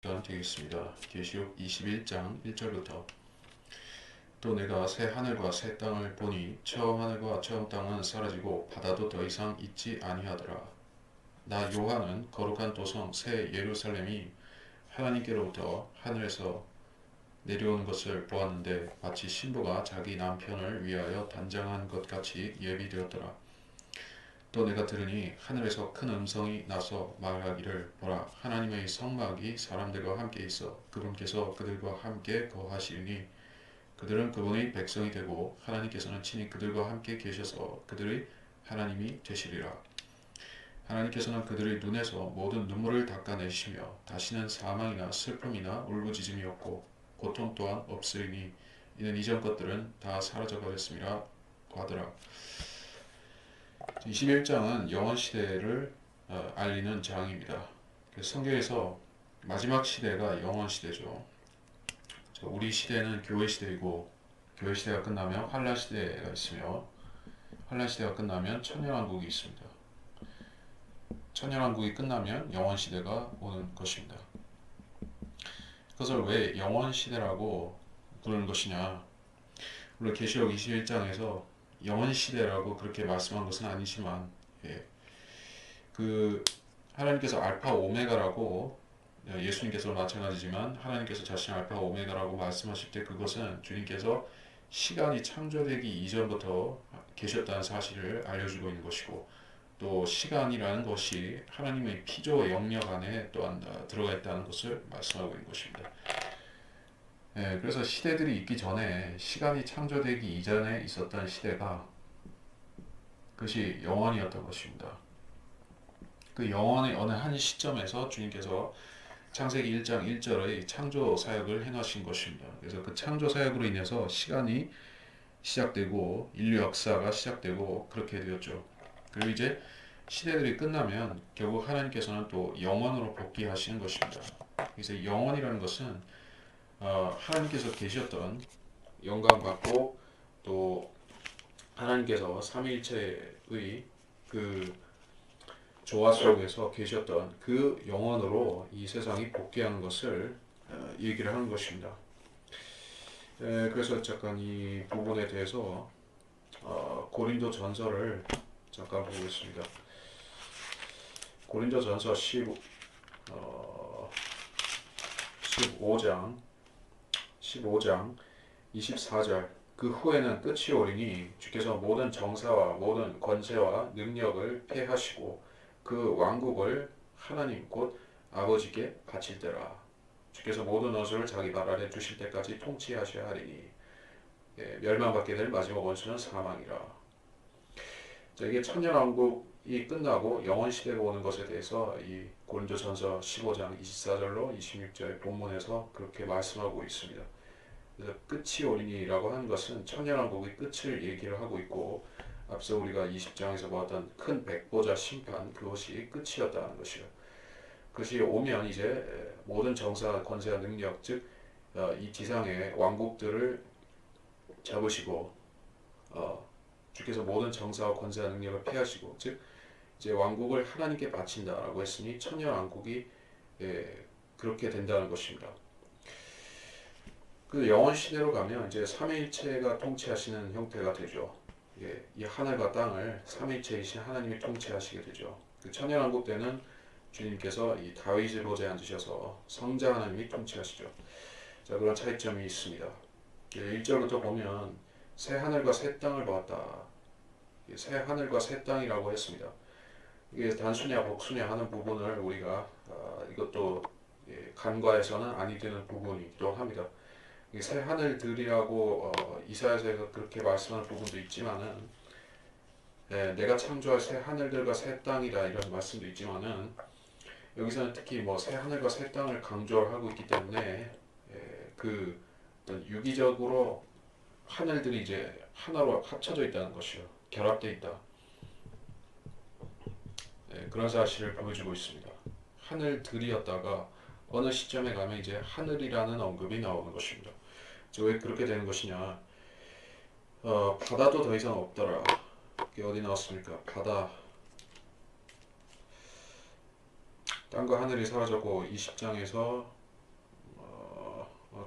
되겠습니다. 계시록 21장 1절부터 또 내가 새 하늘과 새 땅을 보니 처음 하늘과 처음 땅은 사라지고 바다도 더 이상 있지 아니하더라. 나 요한은 거룩한 도성 새 예루살렘이 하나님께로부터 하늘에서 내려오는 것을 보았는데 마치 신부가 자기 남편을 위하여 단장한 것 같이 예비되었더라. 또 내가 들으니 하늘에서 큰 음성이 나서 말하기를 보라 하나님의 성막이 사람들과 함께 있어 그분께서 그들과 함께 거하시리니 그들은 그분의 백성이 되고 하나님께서는 친히 그들과 함께 계셔서 그들의 하나님이 되시리라. 하나님께서는 그들의 눈에서 모든 눈물을 닦아내시며 다시는 사망이나 슬픔이나 울부짖음이 없고 고통 또한 없으리니 이는 이전 것들은 다 사라져 버렸음이라 하더라. 21장은 영원시대를 알리는 장입니다. 성경에서 마지막 시대가 영원시대죠. 우리 시대는 교회시대이고 교회시대가 끝나면 환란시대가 있으며 환란시대가 끝나면 천년왕국이 있습니다. 천년왕국이 끝나면 영원시대가 오는 것입니다. 그것을 왜 영원시대라고 부르는 것이냐. 물론 계시록 21장에서 영원시대라고 그렇게 말씀한 것은 아니지만 그 하나님께서 알파 오메가라고 예수님께서 마찬가지지만 하나님께서 자신 알파 오메가라고 말씀하실 때 그것은 주님께서 시간이 창조되기 이전부터 계셨다는 사실을 알려주고 있는 것이고 또 시간이라는 것이 하나님의 피조 영역 안에 또한 들어가 있다는 것을 말씀하고 있는 것입니다. 그래서 시대들이 있기 전에 시간이 창조되기 이전에 있었던 시대가 그것이 영원이었던 것입니다. 그 영원의 어느 한 시점에서 주님께서 창세기 1장 1절의 창조 사역을 행하신 것입니다. 그래서 그 창조 사역으로 인해서 시간이 시작되고 인류 역사가 시작되고 그렇게 되었죠. 그리고 이제 시대들이 끝나면 결국 하나님께서는 또 영원으로 복귀하시는 것입니다. 그래서 영원이라는 것은 하나님께서 계셨던 영광받고 또 하나님께서 삼위일체의 그 조화 속에서 계셨던 그 영원으로 이 세상이 복귀하는 것을 얘기를 하는 것입니다. 그래서 잠깐 이 부분에 대해서 고린도 전서를 잠깐 보겠습니다. 고린도 전서 15장 24절 그 후에는 끝이 오리니 주께서 모든 정사와 모든 권세와 능력을 폐하시고 그 왕국을 하나님 곧 아버지께 바칠 때라. 주께서 모든 원수를 자기 발 아래 두실 때까지 통치하셔야 하리니 멸망받게 될 마지막 원수는 사망이라. 이게 천년왕국이 끝나고 영원시대가 오는 것에 대해서 이 고린도전서 15장 24절로 26절 본문에서 그렇게 말씀하고 있습니다. 그래서 끝이 오리니라고 하는 것은 천년왕국의 끝을 얘기를 하고 있고 앞서 우리가 20장에서 보았던 큰 백보자 심판 그것이 끝이었다는 것이요. 그것이 오면 이제 모든 정사, 권세와 능력 즉 이 지상의 왕국들을 잡으시고 주께서 모든 정사와 권세와 능력을 폐하시고 즉 이제 왕국을 하나님께 바친다라고 했으니 천년왕국이 그렇게 된다는 것입니다. 그 영원 시대로 가면 이제 삼위일체가 통치하시는 형태가 되죠. 이 하늘과 땅을 삼위일체이신 하나님이 통치하시게 되죠. 그 천년왕국 때는 주님께서 이 다윗의 보좌에 앉으셔서 성자 하나님이 통치하시죠. 자, 그런 차이점이 있습니다. 1절부터 보면 새 하늘과 새 땅을 보았다. 새 하늘과 새 땅이라고 했습니다. 이게 단수냐 복수냐 하는 부분을 우리가 이것도 간과해서는 아니 되는 부분이기도 합니다. 새 하늘들이라고 이사야서에서 그렇게 말씀하는 부분도 있지만은 내가 창조할 새 하늘들과 새 땅이다 이런 말씀도 있지만은 여기서는 특히 뭐 새 하늘과 새 땅을 강조하고 있기 때문에 그 유기적으로 하늘들이 이제 하나로 합쳐져 있다는 것이요, 결합되어 있다. 그런 사실을 보여주고 있습니다. 하늘들이었다가 어느 시점에 가면 이제 하늘이라는 언급이 나오는 것입니다. 왜 그렇게 되는 것이냐? 바다도 더 이상 없더라. 이게 어디 나왔습니까? 바다. 땅과 하늘이 사라졌고 20장에서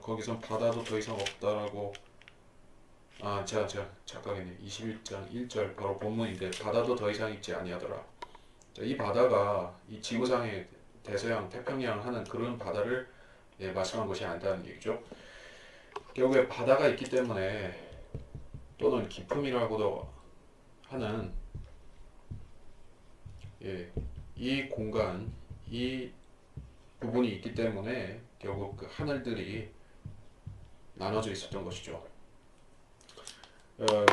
거기선 바다도 더 이상 없다라고. 착각했네. 21장 1절 바로 본문인데 바다도 더 이상 있지 아니하더라. 자, 이 바다가 이 지구상의 대서양, 태평양 하는 그런 바다를 말씀한 것이 아니다는 얘기죠. 결국에 바다가 있기 때문에 또는 기품이라고도 하는 이 공간, 이 부분이 있기 때문에 결국 그 하늘들이 나눠져 있었던 것이죠.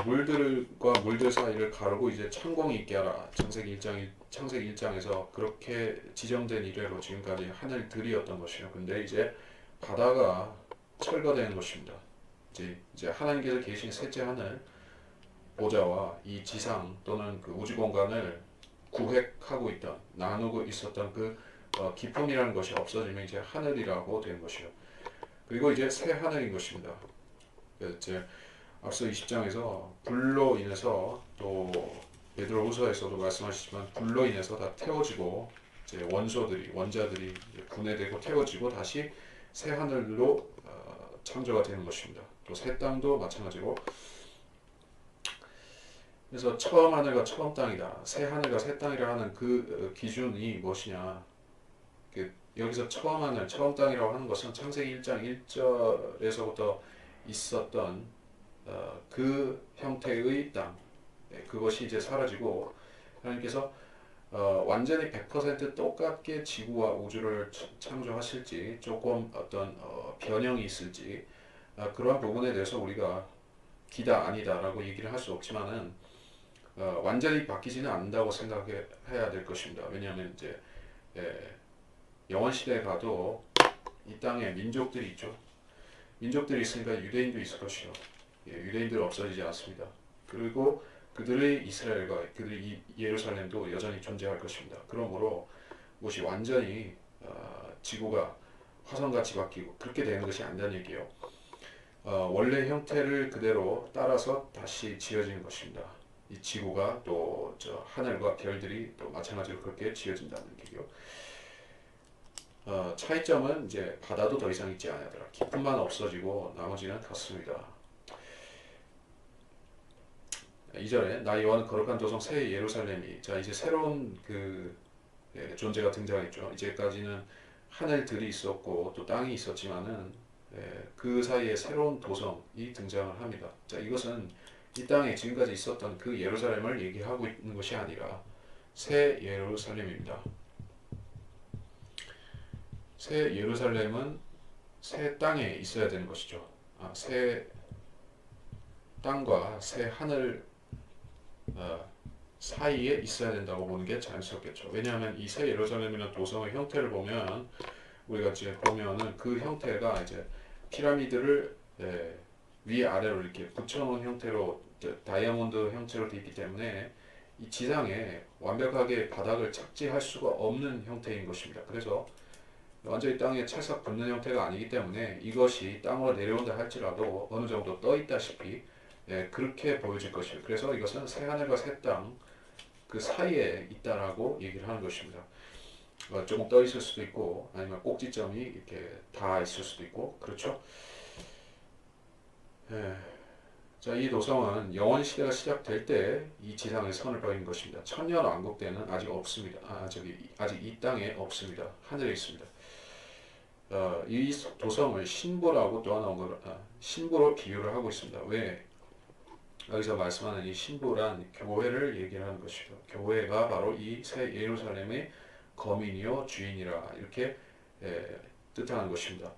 물들과 물들 사이를 가르고 이제 창공이 있게 하라. 창세기 1장에서 그렇게 지정된 이래로 지금까지 하늘들이었던 것이요. 근데 이제 바다가 철거되는 것입니다. 이제 하나님께서 계신 셋째 하늘 보좌와 이 지상 또는 그 우주 공간을 구획하고 있던, 나누고 있었던 그 기품이라는 것이 없어지면 이제 하늘이라고 되는 것이요. 그리고 이제 새 하늘인 것입니다. 그래서 이제 앞서 20장에서 불로 인해서 또 베드로후서에서도 말씀하시지만 불로 인해서 다 태워지고 이제 원자들이 분해되고 태워지고 다시 새 하늘로 창조가 되는 것입니다. 또 새 땅도 마찬가지고. 그래서 처음 하늘과 처음 땅이다. 새 하늘과 새 땅이라 하는 그 기준이 무엇이냐? 여기서 처음 하늘, 처음 땅이라고 하는 것은 창세기 1장 1절에서부터 있었던 그 형태의 땅, 그것이 이제 사라지고 하나님께서 완전히 100% 똑같게 지구와 우주를 창조하실지 조금 어떤 변형이 있을지 그러한 부분에 대해서 우리가 기다 아니다라고 얘기를 할 수 없지만은 완전히 바뀌지는 않는다고 생각해야 될 것입니다. 왜냐하면 이제 영원 시대에 가도 이 땅에 민족들이 있죠. 민족들이 있으니까 유대인도 있을 것이요. 유대인들 없어지지 않습니다. 그리고 그들의 이스라엘과 그들의 예루살렘도 여전히 존재할 것입니다. 그러므로 무엇이 완전히 지구가 화성같이 바뀌고 그렇게 되는 것이 아니라는 얘기예요. 원래 형태를 그대로 따라서 다시 지어지는 것입니다. 이 지구가 또 저 하늘과 별들이 또 마찬가지로 그렇게 지어진다는 얘기요. 차이점은 이제 바다도 더 이상 있지 않더라. 깊음만 없어지고 나머지는 같습니다. 2절에 나 요한은 거룩한 도성 새 예루살렘이. 자, 이제 새로운 그 존재가 등장했죠. 이제까지는 하늘들이 있었고 또 땅이 있었지만은 그 사이에 새로운 도성이 등장을 합니다. 자, 이것은 이 땅에 지금까지 있었던 그 예루살렘을 얘기하고 있는 것이 아니라 새 예루살렘입니다. 새 예루살렘은 새 땅에 있어야 되는 것이죠. 새 땅과 새 하늘 사이에 있어야 된다고 보는 게 자연스럽겠죠. 왜냐하면 이 새 예루살렘이라는 도성의 형태를 보면 우리가 이제 보면은 그 형태가 이제 피라미드를 위아래로 이렇게 붙여놓은 형태로 다이아몬드 형태로 되어 있기 때문에 이 지상에 완벽하게 바닥을 착지할 수가 없는 형태인 것입니다. 그래서 완전히 땅에 찰싹 붙는 형태가 아니기 때문에 이것이 땅으로 내려온다 할지라도 어느 정도 떠 있다시피 그렇게 보여질 것이에요. 그래서 이것은 새 하늘과 새 땅 그 사이에 있다라고 얘기를 하는 것입니다. 조금 떠 있을 수도 있고 아니면 꼭지점이 이렇게 다 있을 수도 있고 그렇죠. 자, 이 도성은 영원 시대가 시작될 때 이 지상에 선을 그은 것입니다. 천년 왕국 때는 아직 없습니다. 아직 이 땅에 없습니다. 하늘에 있습니다. 이 도성을 신부라고 또한 신부로 비유를 하고 있습니다. 왜? 여기서 말씀하는 이 신부란 교회를 얘기하는 것이죠. 교회가 바로 이 새 예루살렘의 거민이요 주인이라 이렇게 뜻하는 것입니다.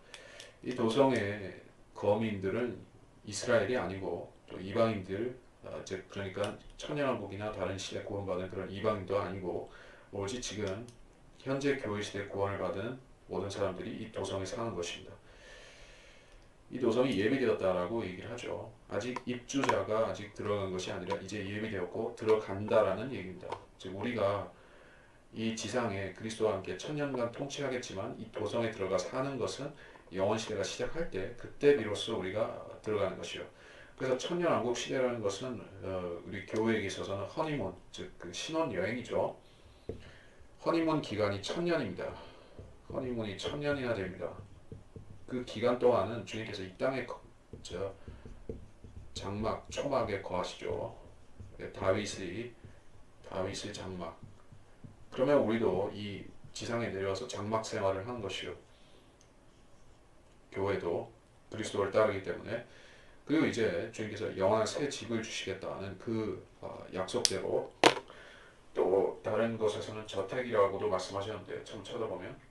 이 도성의 거민들은 이스라엘이 아니고 또 이방인들, 즉 그러니까 천년왕국이나 다른 시대 구원받은 그런 이방인도 아니고 오로지 지금 현재 교회 시대 구원을 받은 모든 사람들이 이 도성에 사는 것입니다. 이 도성이 예비되었다라고 얘기를 하죠. 아직 입주자가 아직 들어간 것이 아니라 이제 예비되었고 들어간다라는 얘기입니다. 즉 우리가 이 지상에 그리스도와 함께 천년간 통치하겠지만 이 도성에 들어가 사는 것은 영원 시대가 시작할 때 그때 비로소 우리가 들어가는 것이요. 그래서 천년왕국 시대라는 것은 우리 교회에게 있어서는 허니문, 즉 그 신혼 여행이죠. 허니문 기간이 1000년입니다. 허니문이 1000년이나 됩니다. 그 기간 동안은 주님께서 이 땅에 장막, 초막에 거하시죠. 다윗의 장막. 그러면 우리도 이 지상에 내려와서 장막 생활을 하는 것이요. 교회도 그리스도를 따르기 때문에. 그리고 이제 주님께서 영원한 새 집을 주시겠다는 그 약속대로 또 다른 것에서는 저택이라고도 말씀하셨는데 좀 쳐다보면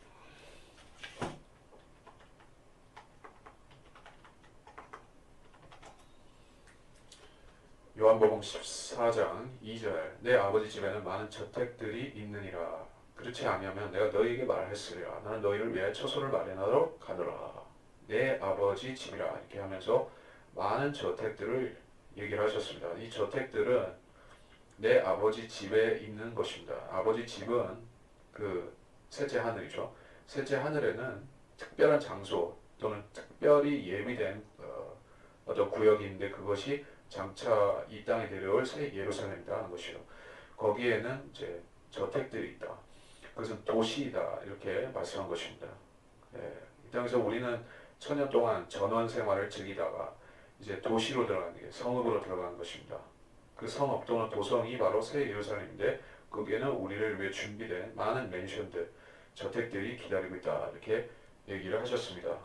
요한복음 14장 2절 내 아버지 집에는 많은 저택들이 있느니라. 그렇지 아니하면 내가 너희에게 말했으리라. 나는 너희를 위해 처소를 마련하러 가노라. 내 아버지 집이라 이렇게 하면서 많은 저택들을 얘기를 하셨습니다. 이 저택들은 내 아버지 집에 있는 것입니다. 아버지 집은 그 셋째 하늘이죠. 셋째 하늘에는 특별한 장소 또는 특별히 예비된 어떤 구역이 있는데 그것이 장차 이 땅에 내려올 새 예루살렘이라는 것이요. 거기에는 이제 저택들이 있다. 그것은 도시이다 이렇게 말씀한 것입니다. 예, 이 땅에서 우리는 천년 동안 전원 생활을 즐기다가 이제 도시로 들어가는 게 성읍으로 들어가는 것입니다. 그 성읍 또는 도성이 바로 새 예루살렘인데 거기에는 우리를 위해 준비된 많은 맨션들, 저택들이 기다리고 있다 이렇게 얘기를 하셨습니다.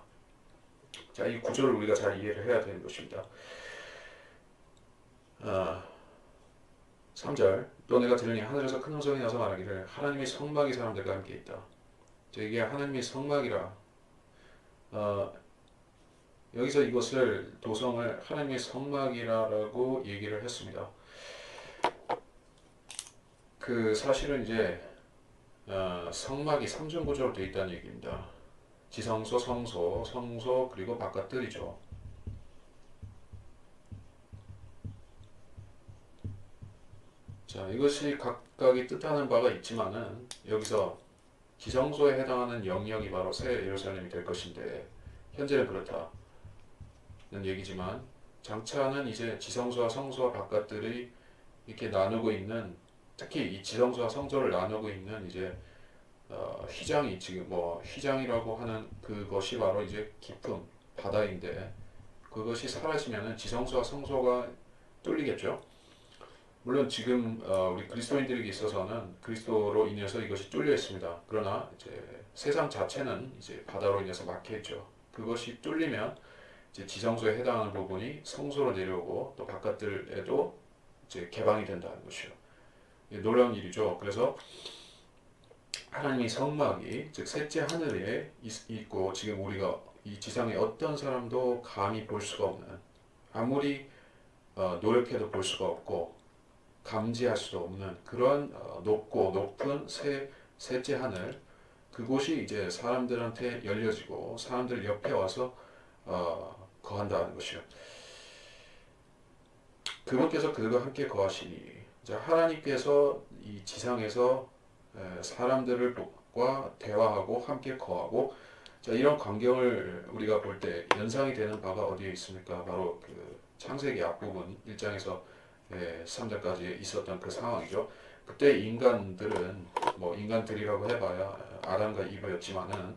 자, 이 구조를 우리가 잘 이해를 해야 되는 것입니다. 3절 또 내가 들으니 하늘에서 큰 음성이 나서 말하기를 하나님의 성막이 사람들과 함께 있다. 이게 하나님의 성막이라 여기서 이것을 도성을 하나님의 성막이라고 얘기를 했습니다. 그 사실은 이제 성막이 3중 구조로 되어 있다는 얘기입니다. 지성소, 성소 그리고 바깥들이죠. 자, 이것이 각각이 뜻하는 바가 있지만은 여기서 지성소에 해당하는 영역이 바로 새 예루살렘이 될 것인데 현재는 그렇다는 얘기지만 장차는 이제 지성소와 성소와 바깥들이 이렇게 나누고 있는 특히 이 지성소와 성소를 나누고 있는 이제 휘장이 지금 휘장이라고 하는 그것이 바로 이제 깊은 바다인데 그것이 사라지면은 지성소와 성소가 뚫리겠죠. 물론 지금 우리 그리스도인들에게 있어서는 그리스도로 인해서 이것이 뚫려 있습니다. 그러나 이제 세상 자체는 이제 바다로 인해서 막혀 있죠. 그것이 뚫리면 이제 지성소에 해당하는 부분이 성소로 내려오고 또 바깥들에도 이제 개방이 된다는 것이요. 놀라운 일이죠. 그래서 하나님의 성막이 즉 셋째 하늘에 있고 지금 우리가 이 지상에 어떤 사람도 감히 볼 수가 없는 아무리 노력해도 볼 수가 없고 감지할 수도 없는 그런 높고 높은 셋째 하늘 그곳이 이제 사람들한테 열려지고 사람들 옆에 와서 거한다는 것이요. 그분께서 그들과 함께 거하시니 하나님께서 이 지상에서 사람들과 대화하고 함께 거하고 이런 광경을 우리가 볼 때 연상이 되는 바가 어디에 있습니까? 바로 그 창세기 앞부분 1장에서 3장까지 있었던 그 상황이죠. 그때 인간들은 인간들이라고 해봐야 아담과 이브였지만은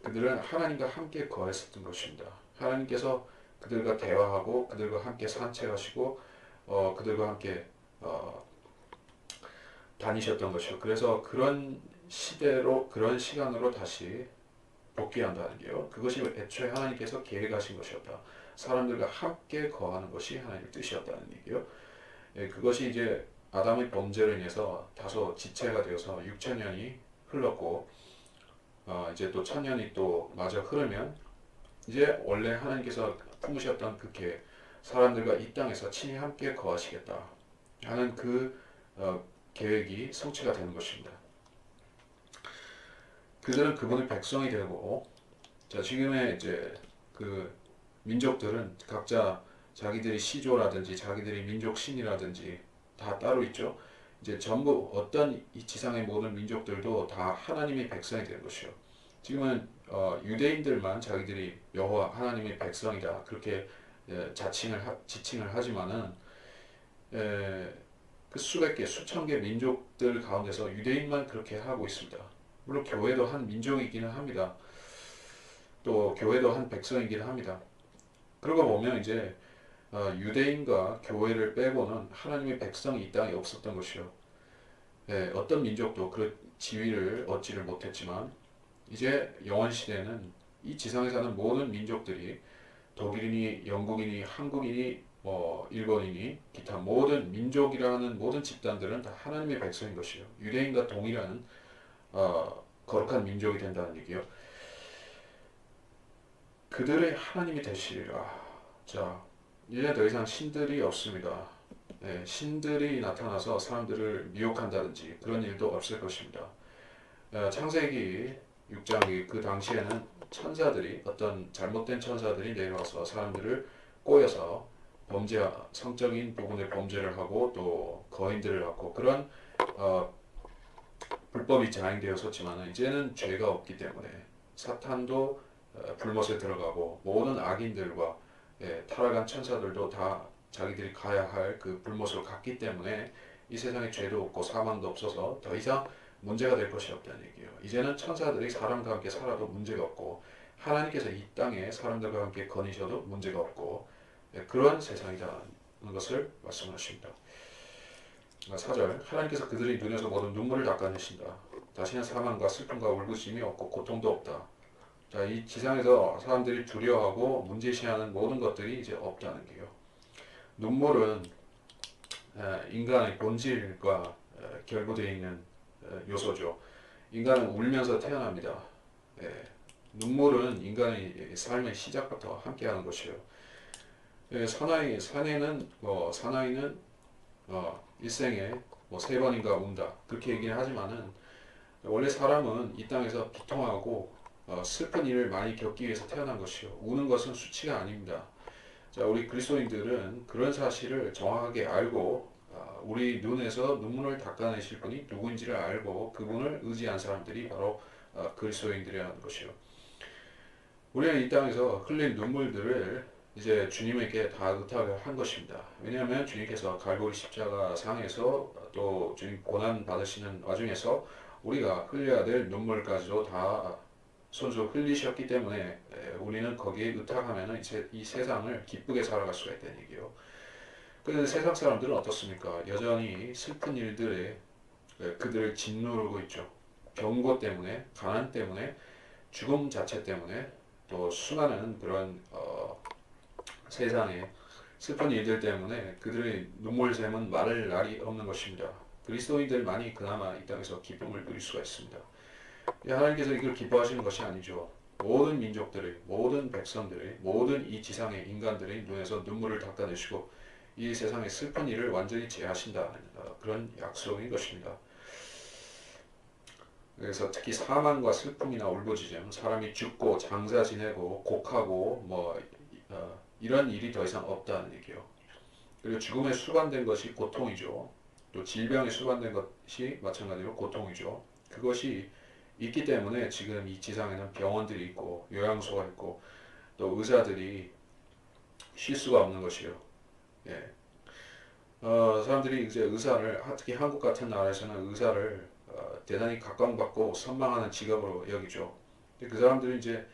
그들은 하나님과 함께 거했었던 것입니다. 하나님께서 그들과 대화하고 그들과 함께 산책하시고 그들과 함께 다니셨던 것이죠. 그래서 그런 시대로 그런 시간으로 다시 복귀한다는 게요. 그것이 애초에 하나님께서 계획하신 것이었다. 사람들과 함께 거하는 것이 하나님의 뜻이었다는 얘기요. 그것이 이제 아담의 범죄로 인해서 다소 지체가 되어서 6천년이 흘렀고 이제 또 1000년이 또 마저 흐르면 이제 원래 하나님께서 품으셨던 그 계획 사람들과 이 땅에서 친히 함께 거하시겠다 하는 그 계획이 성취가 되는 것입니다. 그들은 그분의 백성이 되고 지금의 이제 그 민족들은 각자 자기들이 시조라든지 자기들이 민족 신이라든지 다 따로 있죠. 이제 전부 어떤 이 지상의 모든 민족들도 다 하나님의 백성이 되는 것이요. 지금은 유대인들만 자기들이 여호와 하나님의 백성이다 그렇게 지칭을 하지만은 그 수백 개 수천 개 민족들 가운데서 유대인만 그렇게 하고 있습니다. 물론 교회도 한 민족이기는 합니다. 또 교회도 한 백성이긴 합니다. 그러고 보면 이제 유대인과 교회를 빼고는 하나님의 백성이 이 땅에 없었던 것이요. 예, 어떤 민족도 그 지위를 얻지를 못했지만 이제 영원 시대는 이 지상에 사는 모든 민족들이 독일인이, 영국인이, 한국인이, 뭐 일본인이, 기타 모든 민족이라는 모든 집단들은 다 하나님의 백성인 것이요. 유대인과 동일한 거룩한 민족이 된다는 얘기요. 그들의 하나님이 되시리라. 자, 이제 더 이상 신들이 없습니다. 예, 신들이 나타나서 사람들을 미혹한다든지 그런 일도 없을 것입니다. 창세기 6장 그 당시에는 천사들이 어떤 잘못된 천사들이 내려와서 사람들을 꼬여서 성적인 부분에 범죄를 하고 또 거인들을 낳고 그런 어, 불법이 자행되었었지만 이제는 죄가 없기 때문에 사탄도 불못에 들어가고 모든 악인들과 타락한 천사들도 다 자기들이 가야 할 그 불못으로 갔기 때문에 이 세상에 죄도 없고 사망도 없어서 더 이상 문제가 될 것이 없다는 얘기예요. 이제는 천사들이 사람과 함께 살아도 문제가 없고 하나님께서 이 땅에 사람들과 함께 거니셔도 문제가 없고 그런 세상이라는 것을 말씀하십니다. 4절 하나님께서 그들의 눈에서 모든 눈물을 닦아내신다. 다시는 사망과 슬픔과 울부심이 없고 고통도 없다. 자, 이 지상에서 사람들이 두려워하고 문제시하는 모든 것들이 이제 없다는 게요. 눈물은 인간의 본질과 결부되어 있는 요소죠. 인간은 울면서 태어납니다. 눈물은 인간의 삶의 시작부터 함께하는 것이에요. 사나이는 일생에 뭐 3번인가 운다 그렇게 얘기를 하지만은 원래 사람은 이 땅에서 비통하고 슬픈 일을 많이 겪기 위해서 태어난 것이요. 우는 것은 수치가 아닙니다. 자, 우리 그리스도인들은 그런 사실을 정확하게 알고 우리 눈에서 눈물을 닦아내실 분이 누구인지를 알고 그분을 의지한 사람들이 바로 그리스도인들이라는 것이요. 우리는 이 땅에서 흘린 눈물들을 이제 주님에게 다 의탁을 한 것입니다. 왜냐하면 주님께서 갈보리 십자가 상에서 또 주님 고난 받으시는 와중에서 우리가 흘려야 될 눈물까지도 다 손수 흘리셨기 때문에 우리는 거기에 의탁하면 이 세상을 기쁘게 살아갈 수가 있다는 얘기예요. 그런데 세상 사람들은 어떻습니까? 여전히 슬픈 일들에 그들을 짓누르고 있죠. 병고 때문에, 가난 때문에, 죽음 자체 때문에 또 수많은 그런 세상에 슬픈 일들 때문에 그들의 눈물샘은 마를 날이 없는 것입니다. 그리스도인들만이 그나마 이 땅에서 기쁨을 누릴 수가 있습니다. 하나님께서 이걸 기뻐하시는 것이 아니죠. 모든 민족들의, 모든 백성들의, 모든 이 지상의 인간들의 눈에서 눈물을 닦아내시고 이 세상의 슬픈 일을 완전히 제하신다는 그런 약속인 것입니다. 그래서 특히 사망과 슬픔이나 울부짖음, 사람이 죽고 장사 지내고 곡하고 이런 일이 더 이상 없다는 얘기요. 그리고 죽음에 수반된 것이 고통이죠. 또 질병에 수반된 것이 마찬가지로 고통이죠. 그것이 있기 때문에 지금 이 지상에는 병원들이 있고 요양소가 있고 또 의사들이 쉴 수가 없는 것이요. 예. 사람들이 이제 의사를 특히 한국 같은 나라에서는 의사를 대단히 각광받고 선망하는 직업으로 여기죠. 그 사람들이 이제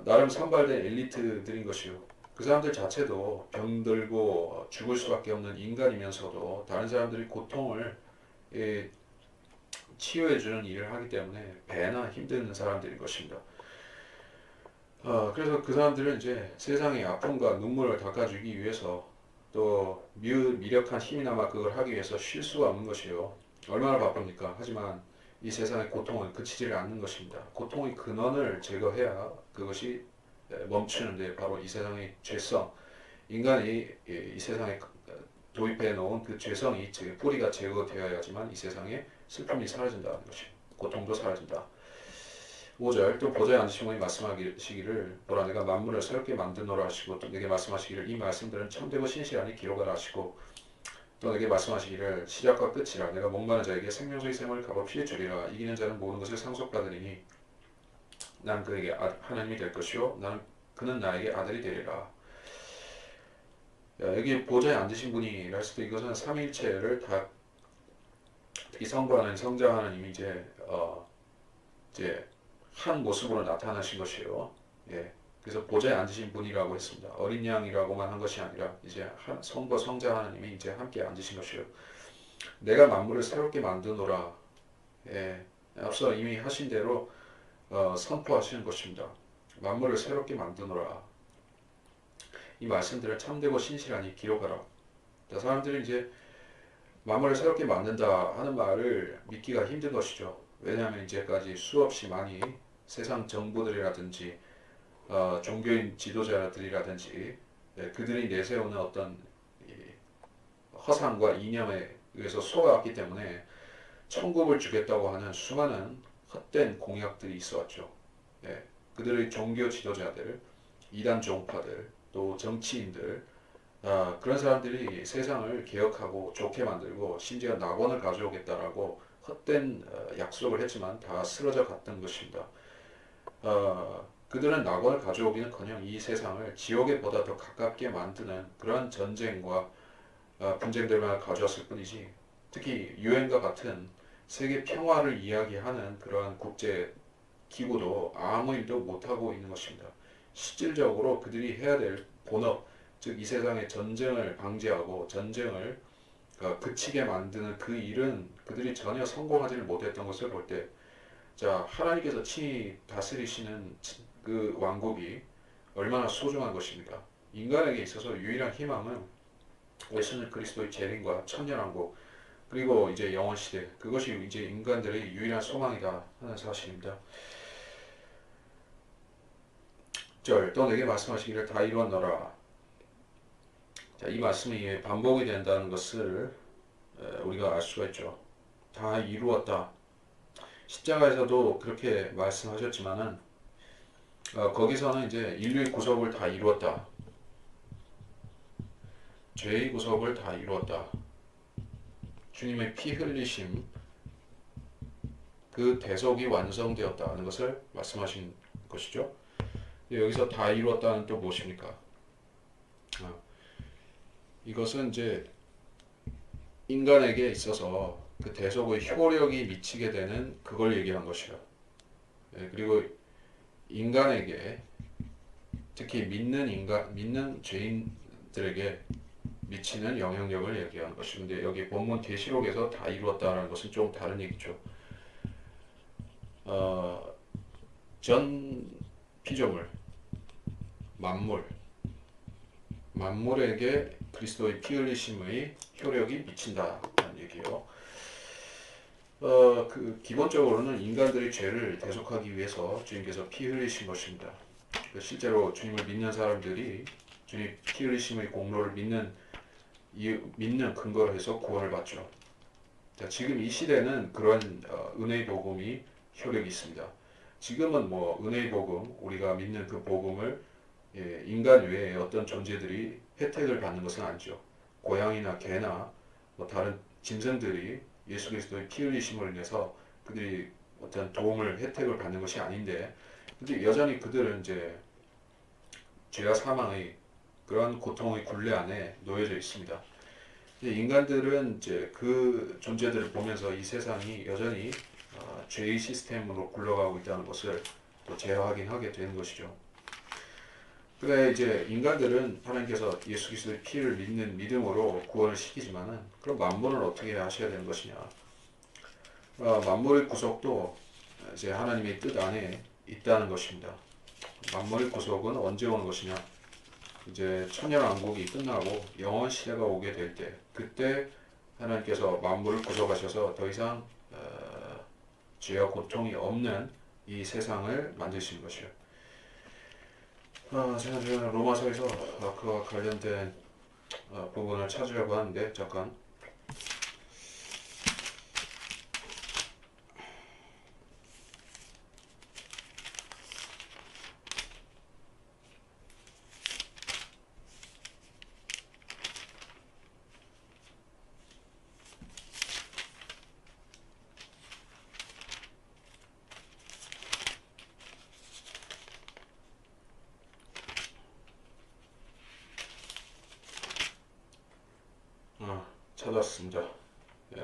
나름 선발된 엘리트들인 것이요. 그 사람들 자체도 병들고 죽을 수밖에 없는 인간이면서도 다른 사람들이 고통을 치유해주는 일을 하기 때문에 배나 힘든 사람들인 것입니다. 그래서 그 사람들은 이제 세상의 아픔과 눈물을 닦아주기 위해서 또 미력한 힘이나마 그걸 하기 위해서 쉴 수가 없는 것이에요. 얼마나 바쁩니까? 하지만 이 세상의 고통은 그치지를 않는 것입니다. 고통의 근원을 제거해야 그것이 멈추는데 바로 이 세상의 죄성, 인간이 이 세상에 도입해 놓은 그 죄성이 뿌리가 제거되어야지만 이 세상에 슬픔이 사라진다는 것입니다. 고통도 사라진다. 5절 또 보좌에 앉으신 분이 말씀하시기를 보라 내가 만물을 새롭게 만드노라 하시고 또 내게 말씀하시기를 이 말씀들은 참되고 신실하니 기록하라 하시고 또 내게 말씀하시기를 시작과 끝이라 내가 목마른 자에게 생명수의 샘을 값없이 주리라 이기는 자는 모든 것을 상속받으리니 난 그에게 하나님이 될 것이요 그는 나에게 아들이 되리라. 여기 보좌에 앉으신 분이라 했을 때 이것은 삼위일체를 다 특히 성부 하나님, 성자 하나님이 이제 한 모습으로 나타나신 것이에요. 예. 그래서 보좌에 앉으신 분이라고 했습니다. 어린 양이라고만 한 것이 아니라 이제 성부 성자 하나님이 이제 함께 앉으신 것이에요. 내가 만물을 새롭게 만드노라. 예. 앞서 이미 하신 대로 선포하시는 것입니다. 만물을 새롭게 만드노라. 이 말씀들을 참되고 신실하니 기록하라. 자, 사람들이 이제 만물을 새롭게 만든다 하는 말을 믿기가 힘든 것이죠. 왜냐하면 이제까지 수없이 많이 세상 정부들이라든지 종교인 지도자들이라든지 그들이 내세우는 어떤 허상과 이념에 의해서 속아왔기 때문에 천국을 주겠다고 하는 수많은 헛된 공약들이 있어왔죠. 예, 그들의 종교 지도자들, 이단 종파들, 또 정치인들, 그런 사람들이 세상을 개혁하고 좋게 만들고 심지어 낙원을 가져오겠다라고 헛된 약속을 했지만 다 쓰러져 갔던 것입니다. 그들은 낙원을 가져오기는커녕 이 세상을 지옥에 보다 더 가깝게 만드는 그러한 전쟁과 분쟁들만 가져왔을 뿐이지, 특히 유엔과 같은 세계 평화를 이야기하는 그러한 국제 기구도 아무 일도 못하고 있는 것입니다. 실질적으로 그들이 해야 될 본업, 즉 이 세상의 전쟁을 방지하고 전쟁을 그치게 만드는 그 일은 그들이 전혀 성공하지를 못했던 것을 볼 때, 자, 하나님께서 친히 다스리시는 그 왕국이 얼마나 소중한 것입니까? 인간에게 있어서 유일한 희망은 예수는 그리스도의 재림과 천년왕국, 그리고 이제 영원 시대, 그것이 이제 인간들의 유일한 소망이다 하는 사실입니다. 또 내게 말씀하시기를 다 이루었노라. 자, 이 말씀이 반복이 된다는 것을 우리가 알 수가 있죠. 다 이루었다. 십자가에서도 그렇게 말씀하셨지만은 거기서는 이제 인류의 구속을 다 이루었다. 죄의 구속을 다 이루었다. 주님의 피 흘리심, 그 대속이 완성되었다는 것을 말씀하신 것이죠. 여기서 다 이루었다는 또 무엇입니까? 이것은 이제 인간에게 있어서 그 대속의 효력이 미치게 되는 그걸 얘기한 것이야. 그리고 인간에게, 특히 믿는 죄인들에게 미치는 영향력을 얘기하는 것인데, 여기 본문 계시록에서 다 이루었다는 것은 좀 다른 얘기죠. 전 피조물, 만물에게 그리스도의 피 흘리심의 효력이 미친다는 얘기예요. 기본적으로는 인간들의 죄를 대속하기 위해서 주님께서 피 흘리신 것입니다. 실제로 주님을 믿는 사람들이 주님 피 흘리심의 공로를 믿는 근거로 해서 구원을 받죠. 자, 지금 이 시대는 그런 은혜의 복음이 효력이 있습니다. 지금은 뭐 은혜의 복음, 우리가 믿는 그 복음을 인간 외에 어떤 존재들이 혜택을 받는 것은 아니죠. 고양이나 개나 뭐 다른 짐승들이 예수 그리스도의 피 흘리심을 인해서 그들이 어떤 도움을, 혜택을 받는 것이 아닌데, 근데 여전히 그들은 이제 죄와 사망의 그러한 고통의 굴레 안에 놓여져 있습니다. 인간들은 이제 그 존재들을 보면서 이 세상이 여전히 죄의 시스템으로 굴러가고 있다는 것을 또 재확인하게 되는 것이죠. 그래, 이제 인간들은 하나님께서 예수 그리스도의 피를 믿는 믿음으로 구원을 시키지만은, 그럼 만물은 어떻게 하셔야 되는 것이냐? 만물의 구속도 이제 하나님의 뜻 안에 있다는 것입니다. 만물의 구속은 언제 오는 것이냐? 이제 천년왕국이 끝나고 영원 시대가 오게 될 때, 그때 하나님께서 만물을 구속하셔서 더 이상 죄와 고통이 없는 이 세상을 만드시는 것이요. 제가 로마서에서 그와 관련된 부분을 찾으려고 하는데, 잠깐. 찾았습니다.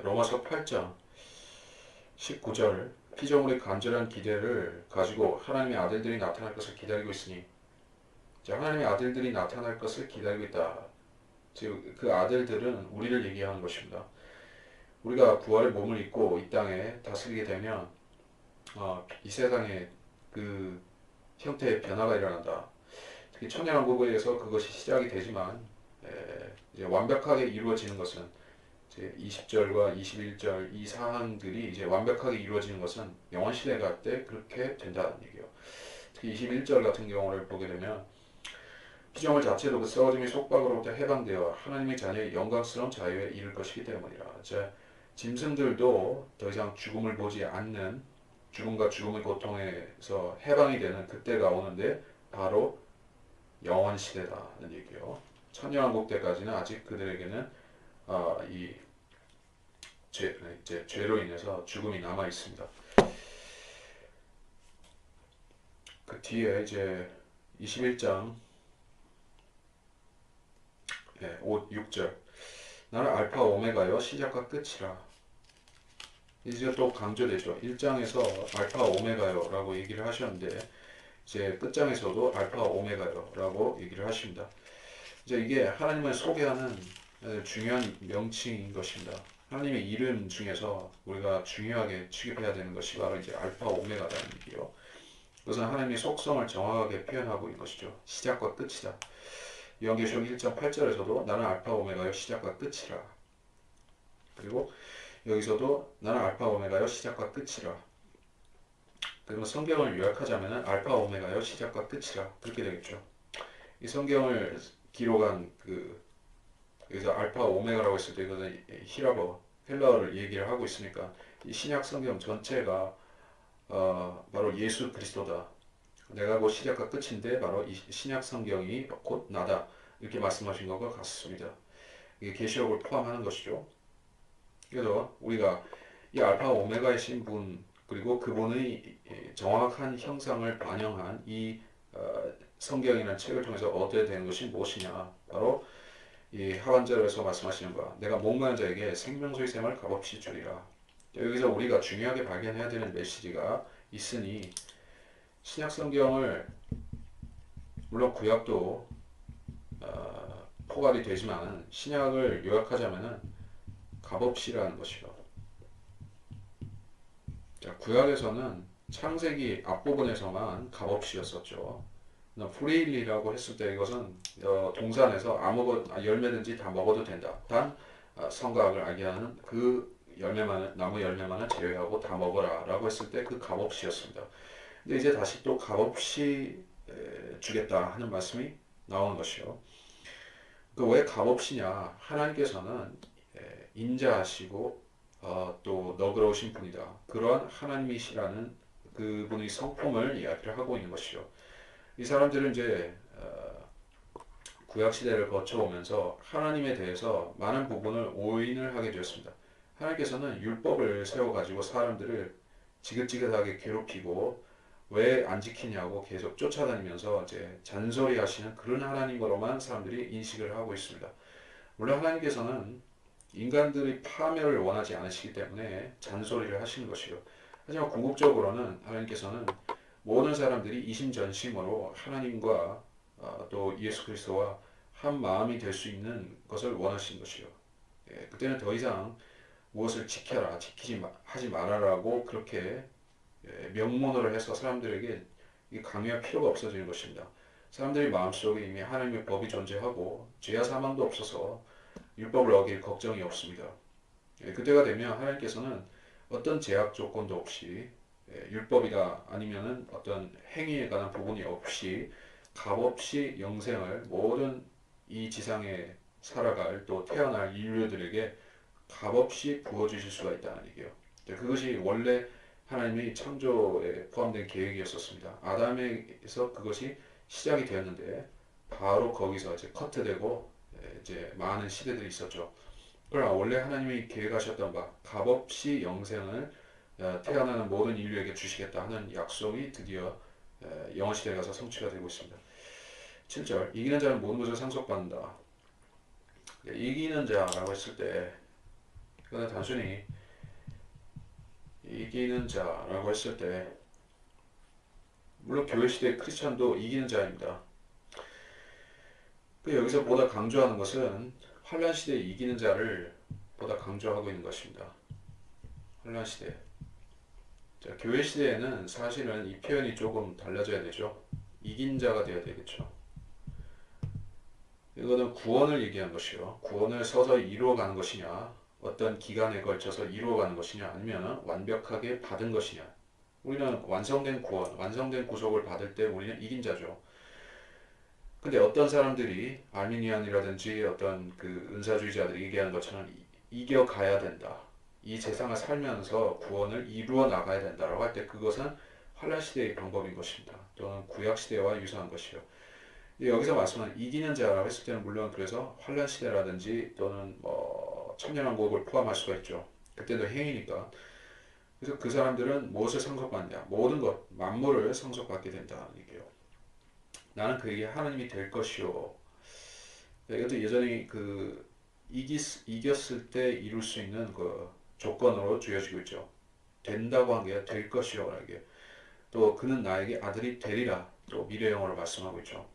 로마서 8장 19절 피조물의 간절한 기대를 가지고 하나님의 아들들이 나타날 것을 기다리고 있으니 자, 하나님의 아들들이 나타날 것을 기다리고 있다. 즉, 그 아들들은 우리를 얘기하는 것입니다. 우리가 부활의 몸을 입고 이 땅에 다스리게 되면 이 세상에 그 형태의 변화가 일어난다. 특히 천년왕국에서 그것이 시작이 되지만 이제 완벽하게 이루어지는 것은 이제 20절과 21절 이 사항들이 이제 완벽하게 이루어지는 것은 영원 시대가 때 그렇게 된다는 얘기예요. 특히 21절 같은 경우를 보게 되면 피조물 자체도 그 썩어짐의 속박으로부터 해방되어 하나님의 자녀의 영광스러운 자유에 이를 것이기 때문이라. 자, 짐승들도 더 이상 죽음을 보지 않는 죽음과 죽음의 고통에서 해방이 되는 그때가 오는데 바로 영원 시대다는 얘기예요. 천년왕국 때까지는 아직 그들에게는 이 죄로 인해서 죽음이 남아 있습니다. 그 뒤에 이제 21장 6절 나는 알파 오메가요 시작과 끝이라. 이제 또 강조되죠. 1장에서 알파 오메가요 라고 얘기를 하셨는데 이제 끝장에서도 알파 오메가요 라고 얘기를 하십니다. 이제 이게 하나님을 소개하는 중요한 명칭인 것입니다. 하나님의 이름 중에서 우리가 중요하게 취급해야 되는 것이 바로 이제 알파 오메가라는 얘기요. 그것은 하나님의 속성을 정확하게 표현하고 있는 것이죠. 시작과 끝이다. 요한계시록 1장 8절에서도 나는 알파 오메가요 시작과 끝이라. 그리고 여기서도 나는 알파 오메가요 시작과 끝이라. 그리고 성경을 요약하자면 알파 오메가요 시작과 끝이라 그렇게 되겠죠. 이 성경을 기록한 여기서 알파 오메가라고 했을 때 이것은 히라버 헬라어를 얘기를 하고 있으니까 이 신약 성경 전체가 바로 예수 그리스도다. 내가 곧 시작과 끝인데 바로 이 신약 성경이 곧 나다. 이렇게 말씀하신 것과 같습니다. 이게 계시록을 포함하는 것이죠. 그래서 우리가 이 알파 오메가의 신분 그리고 그분의 정확한 형상을 반영한 이 성경이라는 책을 통해서 얻어야 되는 것이 무엇이냐. 바로 이 하반절에서 말씀하시는 바 내가 목마른 자에게 생명수의 샘을 값없이 주리라. 여기서 우리가 중요하게 발견해야 되는 메시지가 있으니 신약 성경을 물론 구약도 포괄이 되지만 신약을 요약하자면은 값없이라는 것이요. 자, 구약에서는 창세기 앞부분에서만 값없이였었죠. 프리일리라고 했을 때 이것은 동산에서 열매든지 다 먹어도 된다. 단 성각을 알게 하는 그 나무 열매만은 제외하고 다 먹어라 라고 했을 때 그 값없이였습니다. 근데 이제 다시 또 값없이 주겠다 하는 말씀이 나오는 것이요. 그 왜 값없이냐? 하나님께서는 인자하시고 또 너그러우신 분이다. 그러한 하나님이시라는 그분의 성품을 이야기를 하고 있는 것이죠. 이 사람들은 이제 구약 시대를 거쳐오면서 하나님에 대해서 많은 부분을 오인을 하게 되었습니다. 하나님께서는 율법을 세워가지고 사람들을 지긋지긋하게 괴롭히고 왜 안 지키냐고 계속 쫓아다니면서 이제 잔소리하시는 그런 하나님으로만 사람들이 인식을 하고 있습니다. 물론 하나님께서는 인간들의 파멸을 원하지 않으시기 때문에 잔소리를 하시는 것이요. 하지만 궁극적으로는 하나님께서는 모든 사람들이 이심전심으로 하나님과 또 예수 그리스도와 한 마음이 될 수 있는 것을 원하시는 것이요. 그때는 더 이상 무엇을 지켜라, 하지 말아라고 그렇게 명문으로 해서 사람들에게 강요할 필요가 없어지는 것입니다. 사람들의 마음속에 이미 하나님의 법이 존재하고 죄와 사망도 없어서 율법을 어길 걱정이 없습니다. 그때가 되면 하나님께서는 어떤 제약 조건도 없이 율법이다 아니면은 어떤 행위에 관한 부분이 없이 값없이 영생을 모든 이 지상에 살아갈 또 태어날 인류들에게 값없이 부어주실 수가 있다는 얘기예요. 그것이 원래 하나님의 창조에 포함된 계획이었었습니다. 아담에서 그것이 시작이 되었는데 바로 거기서 이제 커트되고 이제 많은 시대들이 있었죠. 그러나 원래 하나님이 계획하셨던 바 값없이 영생을 태어나는 모든 인류에게 주시겠다 하는 약속이 드디어 영원 시대에 가서 성취가 되고 있습니다. 7절 이기는 자는 모든 것을 상속받는다. 이기는 자라고 했을 때 그는 단순히 이기는 자라고 했을 때 물론 교회 시대 크리스천도 이기는 자입니다. 여기서 보다 강조하는 것은 환란 시대에 이기는 자를 보다 강조하고 있는 것입니다. 환란 시대. 자, 교회 시대에는 사실은 이 표현이 조금 달라져야 되죠. 이긴 자가 되어야 되겠죠. 이거는 구원을 얘기한 것이요. 구원을 서서히 이루어가는 것이냐, 어떤 기간에 걸쳐서 이루어가는 것이냐, 아니면 완벽하게 받은 것이냐. 우리는 완성된 구원, 완성된 구속을 받을 때 우리는 이긴 자죠. 근데 어떤 사람들이 아르미니안이라든지 어떤 그 은사주의자들이 얘기하는 것처럼 이겨가야 된다. 이 세상을 살면서 구원을 이루어 나가야 된다라고 할 때 그것은 환란 시대의 방법인 것입니다. 또는 구약 시대와 유사한 것이요. 여기서 말씀하는 이기는 자라고 했을 때는 물론 그래서 환란 시대라든지 또는 뭐 천년왕국을 포함할 수가 있죠. 그때도 행위니까. 그래서 그 사람들은 무엇을 상속받냐? 모든 것, 만물을 상속받게 된다는 얘기예요. 나는 그에게 하나님이 될 것이요. 이것도 예전에 그 이겼을 때 이룰 수 있는 그 조건으로 주어지고 있죠. 된다고 한 게 될 것이요. 이게 또 그는 나에게 아들이 되리라. 또 미래형으로 말씀하고 있죠.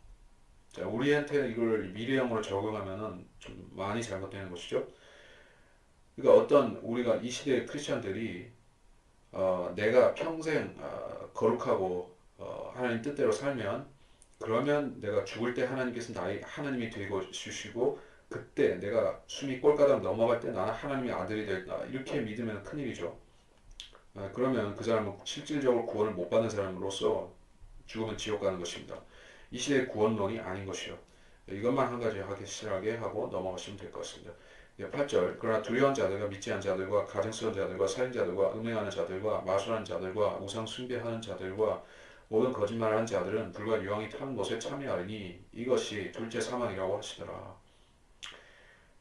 자, 우리한테 이걸 미래형으로 적용하면은 좀 많이 잘못되는 것이죠. 그러니까 어떤 우리가 이 시대의 크리스천들이 내가 평생 거룩하고 하나님 뜻대로 살면 그러면 내가 죽을 때 하나님께서 나의 하나님이 되고 주시고 그때 내가 숨이 꼴가닥 넘어갈 때 나는 하나님의 아들이 될다 이렇게 믿으면 큰일이죠. 그러면 그 사람은 실질적으로 구원을 못 받는 사람으로서 죽으면 지옥 가는 것입니다. 이 시대의 구원론이 아닌 것이요. 이것만 한 가지 확실하게 하고 넘어가시면 될 것 같습니다. 8절 그러나 두려운 자들과 믿지 않은 자들과 가증스러운 자들과 살인자들과 음행하는 자들과 마술하는 자들과 우상 숭배하는 자들과 모든 거짓말하는 자들은 불과 유황이 타는 못에 참여하리니 이것이 둘째 사망이라고 하시더라.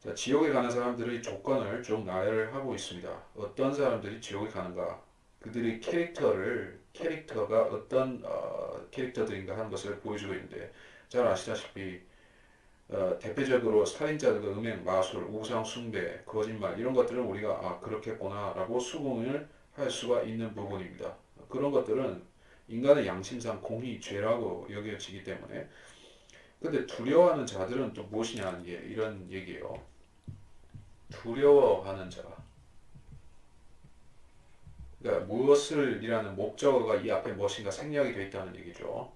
자, 지옥에 가는 사람들의 조건을 좀 나열을 하고 있습니다. 어떤 사람들이 지옥에 가는가? 그들의 캐릭터가 어떤 캐릭터들인가 하는 것을 보여주고 있는데 잘 아시다시피 대표적으로 살인자들과 음행, 마술, 우상 숭배, 거짓말 이런 것들은 우리가 그렇겠구나 라고 수긍을 할 수가 있는 부분입니다. 그런 것들은 인간의 양심상 공히 죄라고 여겨지기 때문에 근데 두려워하는 자들은 또 무엇이냐 이런 얘기예요. 두려워하는 자. 그러니까 무엇을 이라는 목적어가 이 앞에 무엇인가 생략이 되어 있다는 얘기죠.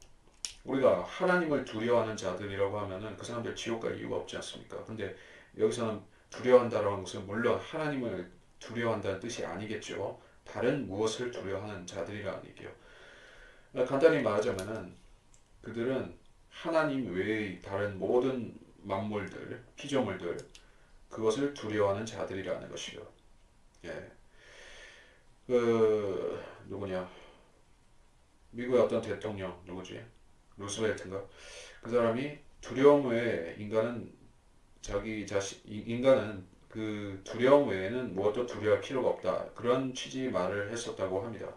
우리가 하나님을 두려워하는 자들이라고 하면은 그 사람들 지옥 갈 이유가 없지 않습니까? 근데 여기서는 두려워한다라는 것은 물론 하나님을 두려워한다는 뜻이 아니겠죠. 다른 무엇을 두려워하는 자들이라는 얘기예요. 간단히 말하자면은 그들은 하나님 외의 다른 모든 만물들, 피조물들 그것을 두려워하는 자들이라는 것이요. 예. 그 누구냐? 미국의 어떤 대통령 누구지? 루스벨트인가? 그 사람이 두려움 외에 인간은 그 두려움 외에는 무엇도 두려워할 필요가 없다. 그런 취지의 말을 했었다고 합니다.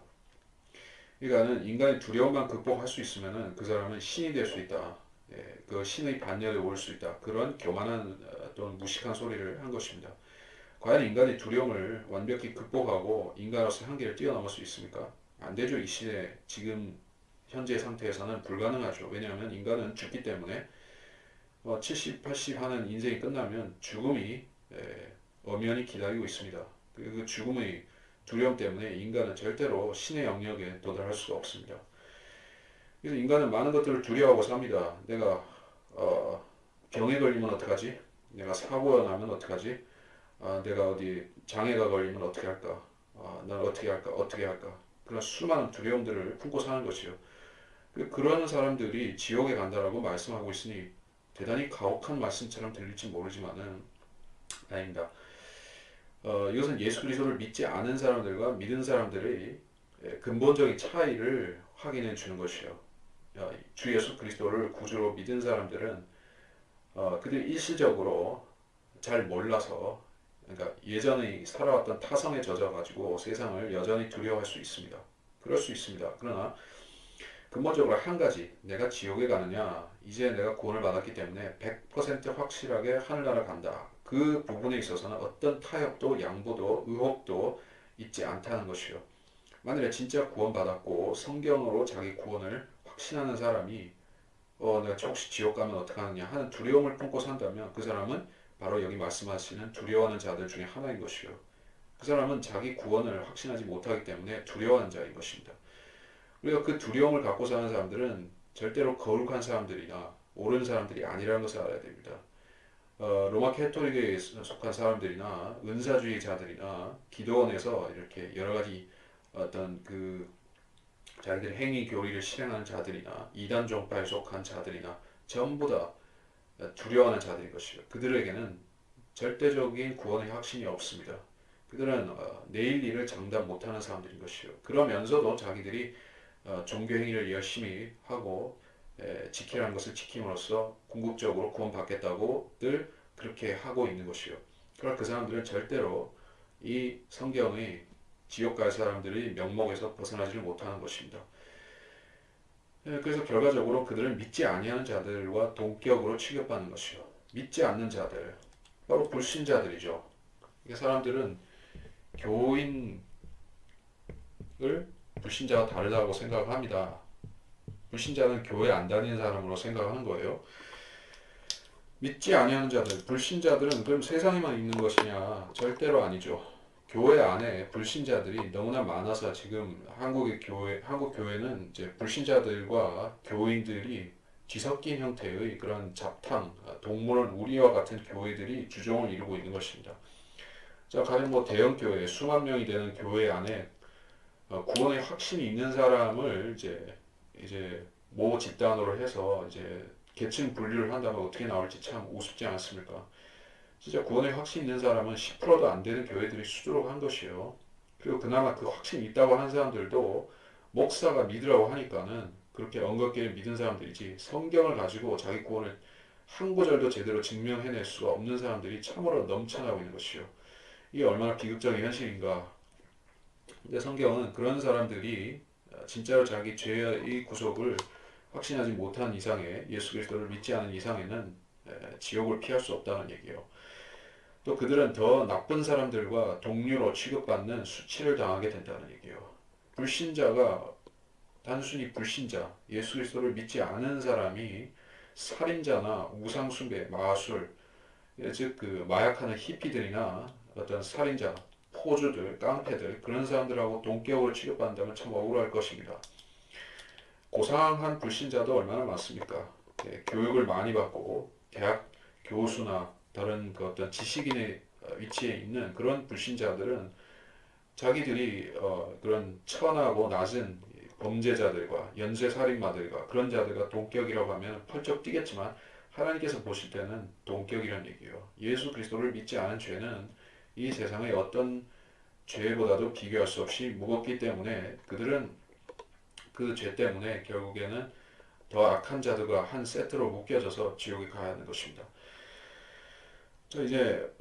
그러니까는 인간이 두려움만 극복할 수 있으면은 그 사람은 신이 될 수 있다. 예, 그 신의 반열에 올 수 있다. 그런 교만한 또는 무식한 소리를 한 것입니다. 과연 인간이 두려움을 완벽히 극복하고 인간으로서 한계를 뛰어넘을 수 있습니까? 안 되죠. 이 시대 지금 현재 상태에서는 불가능하죠. 왜냐하면 인간은 죽기 때문에 70, 80 하는 인생이 끝나면 죽음이 엄연히 기다리고 있습니다. 그 죽음의 두려움 때문에 인간은 절대로 신의 영역에 도달할 수가 없습니다. 그래서 인간은 많은 것들을 두려워하고 삽니다. 내가 병에 걸리면 어떡하지? 내가 사고가 나면 어떡하지? 내가 어디 장애가 걸리면 어떻게 할까? 난 어떻게 할까? 어떻게 할까? 그런 수많은 두려움들을 품고 사는 것이요. 그런 사람들이 지옥에 간다라고 말씀하고 있으니 대단히 가혹한 말씀처럼 들릴지 모르지만은 아닙니다. 이것은 예수 그리스도를 믿지 않은 사람들과 믿은 사람들의 근본적인 차이를 확인해 주는 것이요. 주 예수 그리스도를 구주로 믿은 사람들은 그들이 일시적으로 잘 몰라서 그러니까 예전에 살아왔던 타성에 젖어가지고 세상을 여전히 두려워할 수 있습니다. 그럴 수 있습니다. 그러나 근본적으로 한 가지, 내가 지옥에 가느냐, 이제 내가 구원을 받았기 때문에 100% 확실하게 하늘나라 간다. 그 부분에 있어서는 어떤 타협도, 양보도, 의혹도 있지 않다는 것이요. 만일에 진짜 구원받았고 성경으로 자기 구원을 확신하는 사람이 내가 혹시 지옥 가면 어떡하느냐 하는 두려움을 품고 산다면 그 사람은 바로 여기 말씀하시는 두려워하는 자들 중에 하나인 것이요. 그 사람은 자기 구원을 확신하지 못하기 때문에 두려워하는 자인 것입니다. 우리가 그 두려움을 갖고 사는 사람들은 절대로 거룩한 사람들이나 옳은 사람들이 아니라는 것을 알아야 됩니다. 로마 캐토릭에 속한 사람들이나 은사주의자들이나 기도원에서 이렇게 여러 가지 어떤 그 자기들의 행위 교리를 실행하는 자들이나 이단 종파에 속한 자들이나 전부 다 두려워하는 자들인 것이요. 그들에게는 절대적인 구원의 확신이 없습니다. 그들은 내일 일을 장담 못하는 사람들인 것이요. 그러면서도 자기들이 종교 행위를 열심히 하고 지키라는 것을 지킴으로써 궁극적으로 구원받겠다고 늘 그렇게 하고 있는 것이요. 그러나 그 사람들은 절대로 이 성경의 지옥 갈 사람들의 명목에서 벗어나지를 못하는 것입니다. 그래서 결과적으로 그들은 믿지 아니하는 자들과 동격으로 취급받는 것이요. 믿지 않는 자들, 바로 불신자들이죠. 사람들은 교인을 불신자와 다르다고 생각을 합니다. 불신자는 교회 안 다니는 사람으로 생각하는 거예요. 믿지 아니하는 자들, 불신자들은 그럼 세상에만 있는 것이냐? 절대로 아니죠. 교회 안에 불신자들이 너무나 많아서 지금 한국 교회는 이제 불신자들과 교인들이 뒤섞인 형태의 그런 잡탕, 동물원 우리와 같은 교회들이 주종을 이루고 있는 것입니다. 자, 가령 뭐 대형 교회, 수만 명이 되는 교회 안에 구원의 확신이 있는 사람을 이제 모 집단으로 해서 이제 계층 분류를 한다면 어떻게 나올지 참 우습지 않습니까? 진짜 구원의 확신 있는 사람은 10%도 안 되는 교회들이 수두룩한 것이요. 그리고 그나마 그 확신이 있다고 하는 사람들도 목사가 믿으라고 하니까는 그렇게 엉겁게 믿은 사람들이지 성경을 가지고 자기 구원을 한 구절도 제대로 증명해낼 수가 없는 사람들이 참으로 넘쳐나고 있는 것이요. 이게 얼마나 비극적인 현실인가. 근데 성경은 그런 사람들이 진짜로 자기 죄의 구속을 확신하지 못한 이상에 예수 그리스도를 믿지 않은 이상에는 지옥을 피할 수 없다는 얘기예요. 또 그들은 더 나쁜 사람들과 동료로 취급받는 수치를 당하게 된다는 얘기예요. 불신자가 단순히 불신자, 예수 그리스도를 믿지 않은 사람이 살인자나 우상숭배, 마술, 즉 그 마약하는 히피들이나 어떤 살인자, 포주들, 깡패들 그런 사람들하고 동격으로 취급받는다면 참 억울할 것입니다. 고상한 불신자도 얼마나 많습니까? 교육을 많이 받고 대학 교수나 다른 그 어떤 지식인의 위치에 있는 그런 불신자들은 자기들이 그런 천하고 낮은 범죄자들과 연쇄살인마들과 그런 자들과 동격이라고 하면 펄쩍 뛰겠지만 하나님께서 보실 때는 동격이라는 얘기예요. 예수 그리스도를 믿지 않은 죄는 이 세상의 어떤 죄보다도 비교할 수 없이 무겁기 때문에 그들은 그 죄 때문에 결국에는 더 악한 자들과 한 세트로 묶여져서 지옥에 가야 하는 것입니다. 자, 이제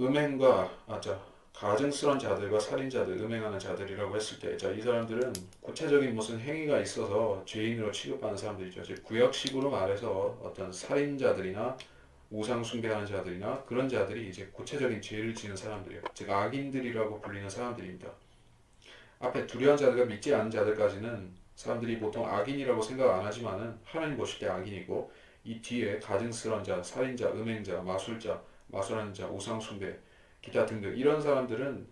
가증스러운 자들과 살인자들, 음행하는 자들이라고 했을 때, 자, 이 사람들은 구체적인 무슨 행위가 있어서 죄인으로 취급하는 사람들이죠. 즉 구역식으로 말해서 어떤 살인자들이나 우상 숭배하는 자들이나 그런 자들이 이제 구체적인 죄를 지는 사람들이에요. 즉 악인들이라고 불리는 사람들입니다. 앞에 두려운 자들과 믿지 않은 자들까지는 사람들이 보통 악인이라고 생각 안 하지만은 하나님 보실 때 악인이고 이 뒤에 가증스러운 자, 살인자, 음행자, 마술자, 마술하는 자, 우상숭배, 기타 등등 이런 사람들은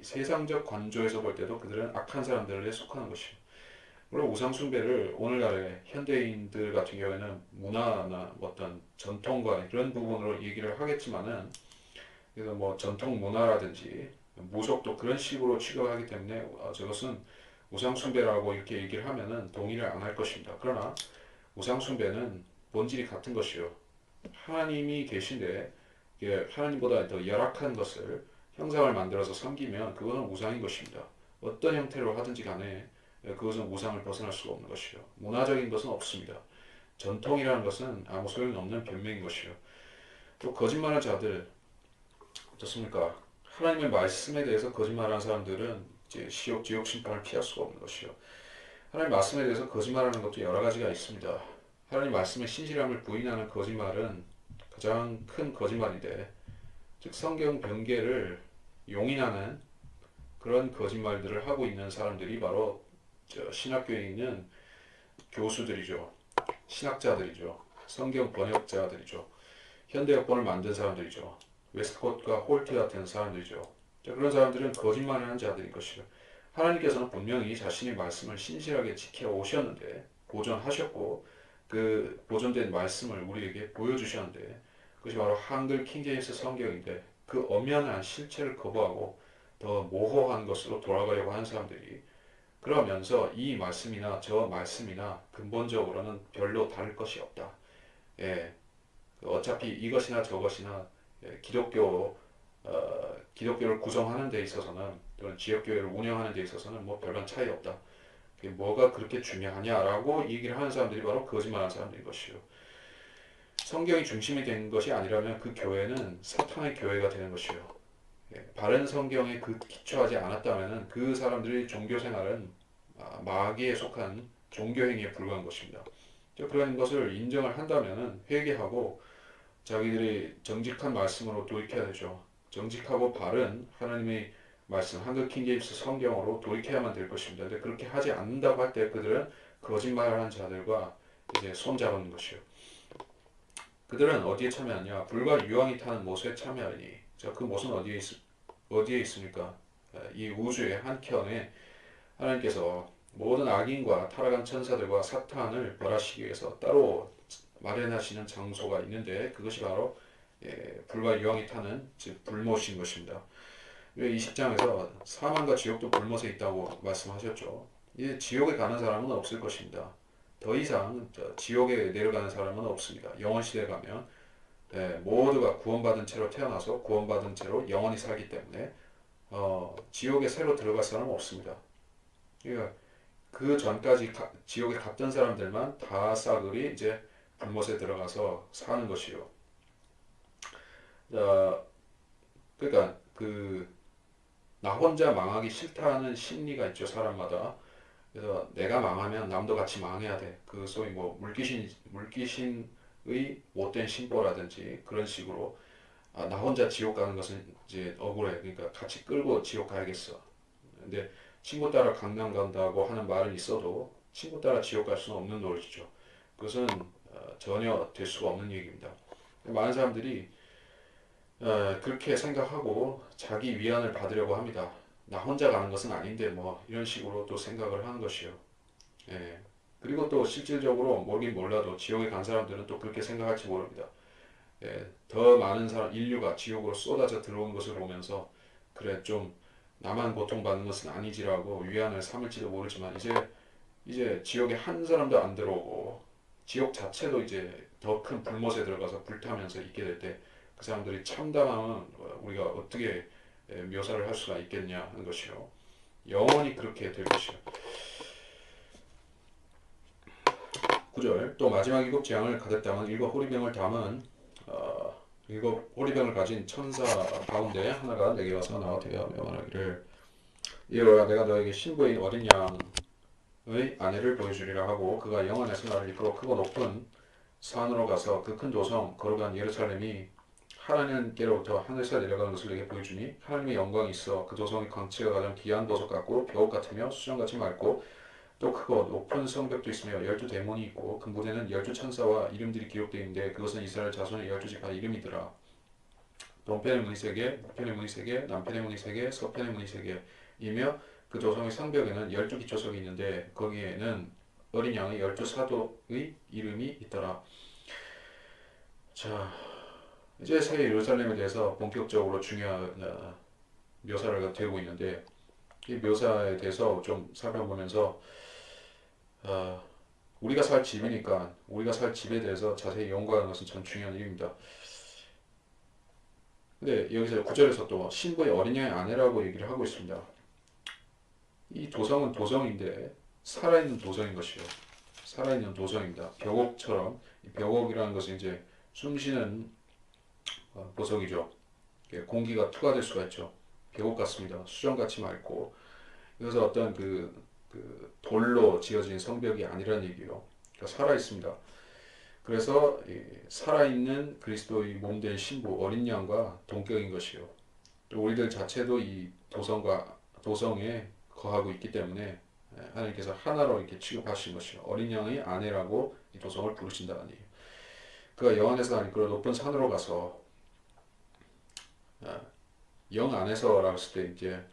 세상적 관조에서 볼 때도 그들은 악한 사람들에 속하는 것이에요. 물론 우상숭배를 오늘날의 현대인들 같은 경우에는 문화나 어떤 전통과 그런 부분으로 얘기를 하겠지만은 그래서 뭐 전통 문화라든지 무속도 그런 식으로 취급하기 때문에 저것은 우상숭배라고 이렇게 얘기를 하면은 동의를 안 할 것입니다. 그러나 우상숭배는 본질이 같은 것이요. 하나님이 계신데 하나님보다 더 열악한 것을 형상을 만들어서 섬기면 그것은 우상인 것입니다. 어떤 형태로 하든지 간에 그것은 우상을 벗어날 수가 없는 것이요. 문화적인 것은 없습니다. 전통이라는 것은 아무 소용없는 변명인 것이요. 또 거짓말하는 자들 어떻습니까? 하나님의 말씀에 대해서 거짓말하는 사람들은 이제 지옥 심판을 피할 수가 없는 것이요. 하나님 말씀에 대해서 거짓말하는 것도 여러 가지가 있습니다. 하나님 말씀의 신실함을 부인하는 거짓말은 가장 큰 거짓말인데, 즉 성경 변개를 용인하는 그런 거짓말들을 하고 있는 사람들이 바로 신학교에 있는 교수들이죠. 신학자들이죠. 성경 번역자들이죠. 현대역본을 만든 사람들이죠. 웨스트콧과 홀트 같은 사람들이죠. 그런 사람들은 거짓말을 하는 자들인 것이요. 하나님께서는 분명히 자신의 말씀을 신실하게 지켜 오셨는데 보존하셨고 그 보존된 말씀을 우리에게 보여주셨는데 그것이 바로 한글 킹제임스 성경인데 그 엄연한 실체를 거부하고 더 모호한 것으로 돌아가려고 하는 사람들이 그러면서 이 말씀이나 저 말씀이나 근본적으로는 별로 다를 것이 없다. 예, 어차피 이것이나 저것이나 기독교를 구성하는 데 있어서는 또는 지역교회를 운영하는 데 있어서는 뭐 별반 차이 없다. 그게 뭐가 그렇게 중요하냐라고 얘기를 하는 사람들이 바로 거짓말하는 사람들인 것이요. 성경이 중심이 되는 것이 아니라면 그 교회는 사탄의 교회가 되는 것이요. 바른 성경에 기초하지 않았다면 그 사람들의 종교 생활은 마귀에 속한 종교 행위에 불과한 것입니다. 그런 것을 인정을 한다면 회개하고 자기들이 정직한 말씀으로 돌이켜야 되죠. 정직하고 바른 하나님의 말씀, 한글 킹제임스 성경으로 돌이켜야만 될 것입니다. 근데 그렇게 하지 않는다고 할 때 그들은 거짓말을 하는 자들과 이제 손잡은 것이요. 그들은 어디에 참여하냐? 불과 유황이 타는 못에 참여하니. 자, 그 못은 어디에 있습니까? 이 우주의 한켠에 하나님께서 모든 악인과 타락한 천사들과 사탄을 벌하시기 위해서 따로 마련하시는 장소가 있는데 그것이 바로 불과 유황이 타는 즉 불못인 것입니다. 20장에서 사망과 지옥도 불못에 있다고 말씀하셨죠. 이제 지옥에 가는 사람은 없을 것입니다. 더 이상 지옥에 내려가는 사람은 없습니다. 영원 시대에 가면 모두가 구원받은 채로 태어나서 구원받은 채로 영원히 살기 때문에 지옥에 새로 들어갈 사람은 없습니다. 그러니까 그 전까지 지옥에 갔던 사람들만 다 싸그리 이제 불못에 들어가서 사는 것이요. 그러니까 나 혼자 망하기 싫다는 심리가 있죠, 사람마다. 그래서 내가 망하면 남도 같이 망해야 돼. 그 소위 뭐 물귀신의 못된 신보라든지 그런 식으로 나 혼자 지옥 가는 것은 이제 억울해. 그러니까 같이 끌고 지옥 가야겠어. 근데 친구 따라 강남 간다고 하는 말은 있어도 친구 따라 지옥 갈 수는 없는 노릇이죠. 그것은 전혀 될 수가 없는 얘기입니다. 많은 사람들이 그렇게 생각하고 자기 위안을 받으려고 합니다. 나 혼자 가는 것은 아닌데 뭐 이런 식으로 또 생각을 하는 것이요. 예. 그리고 또 실질적으로 모르긴 몰라도 지옥에 간 사람들은 또 그렇게 생각할지 모릅니다. 더 많은 인류가 지옥으로 쏟아져 들어온 것을 보면서 그래 좀 나만 고통받는 것은 아니지라고 위안을 삼을지도 모르지만 이제 지옥에 한 사람도 안 들어오고 지옥 자체도 이제 더 큰 불못에 들어가서 불타면서 있게 될 때 그 사람들이 참담함은 우리가 어떻게 묘사를 할 수가 있겠냐 하는 것이요. 영원히 그렇게 될 것이요. 9절 또 마지막 일곱 재앙을 가득 담은 일곱 호리병을 담은 일곱 호리병을 가진 천사 가운데 하나가 내게 와서 나와 대하며 말하기를 이르라 내가 너에게 신부인 어린 양의 아내를 보여주리라 하고 그가 영 안에서 나를 이끌어 크고 높은 산으로 가서 그 큰 도성 거룩한 예루살렘이 하나님께로부터 하늘에서 내려가는 것을 내게 보여주니 하나님의 영광이 있어 그 도성의 광채가 가장 귀한 보석 같고 벽 같으며 수정같이 맑고 또 크고 높은 성벽도 있으며 12대문이 있고 그 문에는 12천사와 이름들이 기록되어 있는데 그것은 이스라엘 자손의 12지파 이름이더라. 동편의 문이 3개, 북편의 문이 3개, 남편의 문이 3개, 서편의 문이 3개이며 그 조성의 성벽에는 12기초석이 있는데 거기에는 어린 양의 12사도의 이름이 있더라. 자, 이제 새 예루살렘에 대해서 본격적으로 중요한 묘사를 되고 있는데 이 묘사에 대해서 좀 살펴보면서 우리가 살 집이니까 우리가 살 집에 대해서 자세히 연구하는 것은 참 중요한 일입니다. 근데 여기서 9절에서 또 신부의 어린 양의 아내라고 얘기를 하고 있습니다. 이 도성은 도성인데 살아있는 도성인 것이요. 살아있는 도성입니다. 벽옥처럼 벽옥이라는 것은 이제 숨쉬는 보석이죠. 공기가 투과될 수가 있죠. 벽옥 같습니다. 수정같이 맑고 그래서 어떤 그 돌로 지어진 성벽이 아니라는 얘기예요. 그러니까 살아 있습니다. 그래서 살아있는 그리스도의 몸된 신부 어린 양과 동격인 것이요. 또 우리들 자체도 이 도성에 거하고 있기 때문에 하나님께서 하나로 이렇게 취급하신 것이요. 어린 양의 아내라고 이 도성을 부르신다는 얘기예요. 그가 영 안에서 하나님 그 높은 산으로 가서 영 안에서라고 했을 때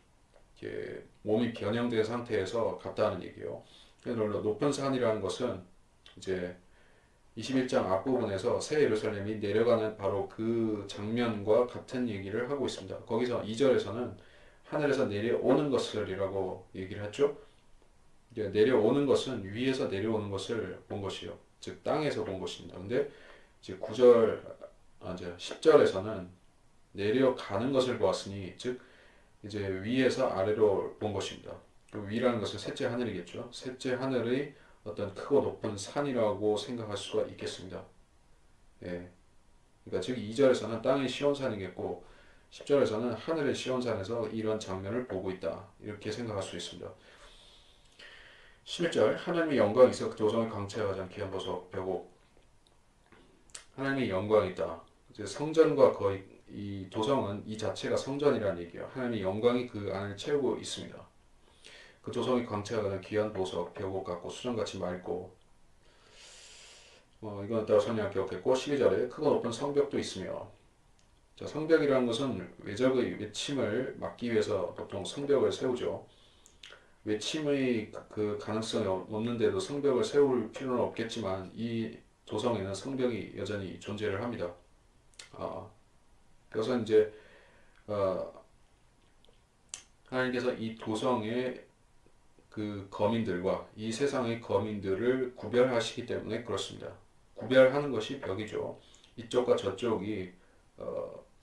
이렇게 몸이 변형된 상태에서 갔다는 얘기예요. 그래서 높은 산이라는 것은 이제 21장 앞부분에서 새 예루살렘이 내려가는 바로 그 장면과 같은 얘기를 하고 있습니다. 거기서 2절에서는 하늘에서 내려오는 것을이라고 얘기를 했죠. 내려오는 것은 위에서 내려오는 것을 본 것이요. 즉 땅에서 본 것입니다. 근데 이제 10절에서는 내려가는 것을 보았으니 즉 이제 위에서 아래로 본 것입니다. 그 위라는 것은 셋째 하늘이겠죠. 셋째 하늘의 어떤 크고 높은 산이라고 생각할 수가 있겠습니다. 예. 그러니까 즉 2절에서는 땅의 시온산이겠고 10절에서는 하늘의 시온산에서 이런 장면을 보고 있다. 이렇게 생각할 수 있습니다. 11절 하나님의 영광이 있어 그 도성의 광채가 가장 귀한 보석 벽옥 하나님의 영광이 있다. 이제 성전과 거의 이 도성은 이 자체가 성전이라는 얘기예요. 하나님의 영광이 그 안을 채우고 있습니다. 그 도성의 광채가 가장 귀한 보석 벽옥 같고 수정같이 맑고 이건 따라 설명할 게 없겠고 12절에 크고 높은 성벽도 있으며 자, 성벽이라는 것은 외적의 외침을 막기 위해서 보통 성벽을 세우죠. 외침의 그 가능성이 없는데도 성벽을 세울 필요는 없겠지만 이 도성에는 성벽이 여전히 존재를 합니다. 그래서 이제 하나님께서 이 도성의 그 거민들과 이 세상의 거민들을 구별하시기 때문에 그렇습니다. 구별하는 것이 벽이죠. 이쪽과 저쪽이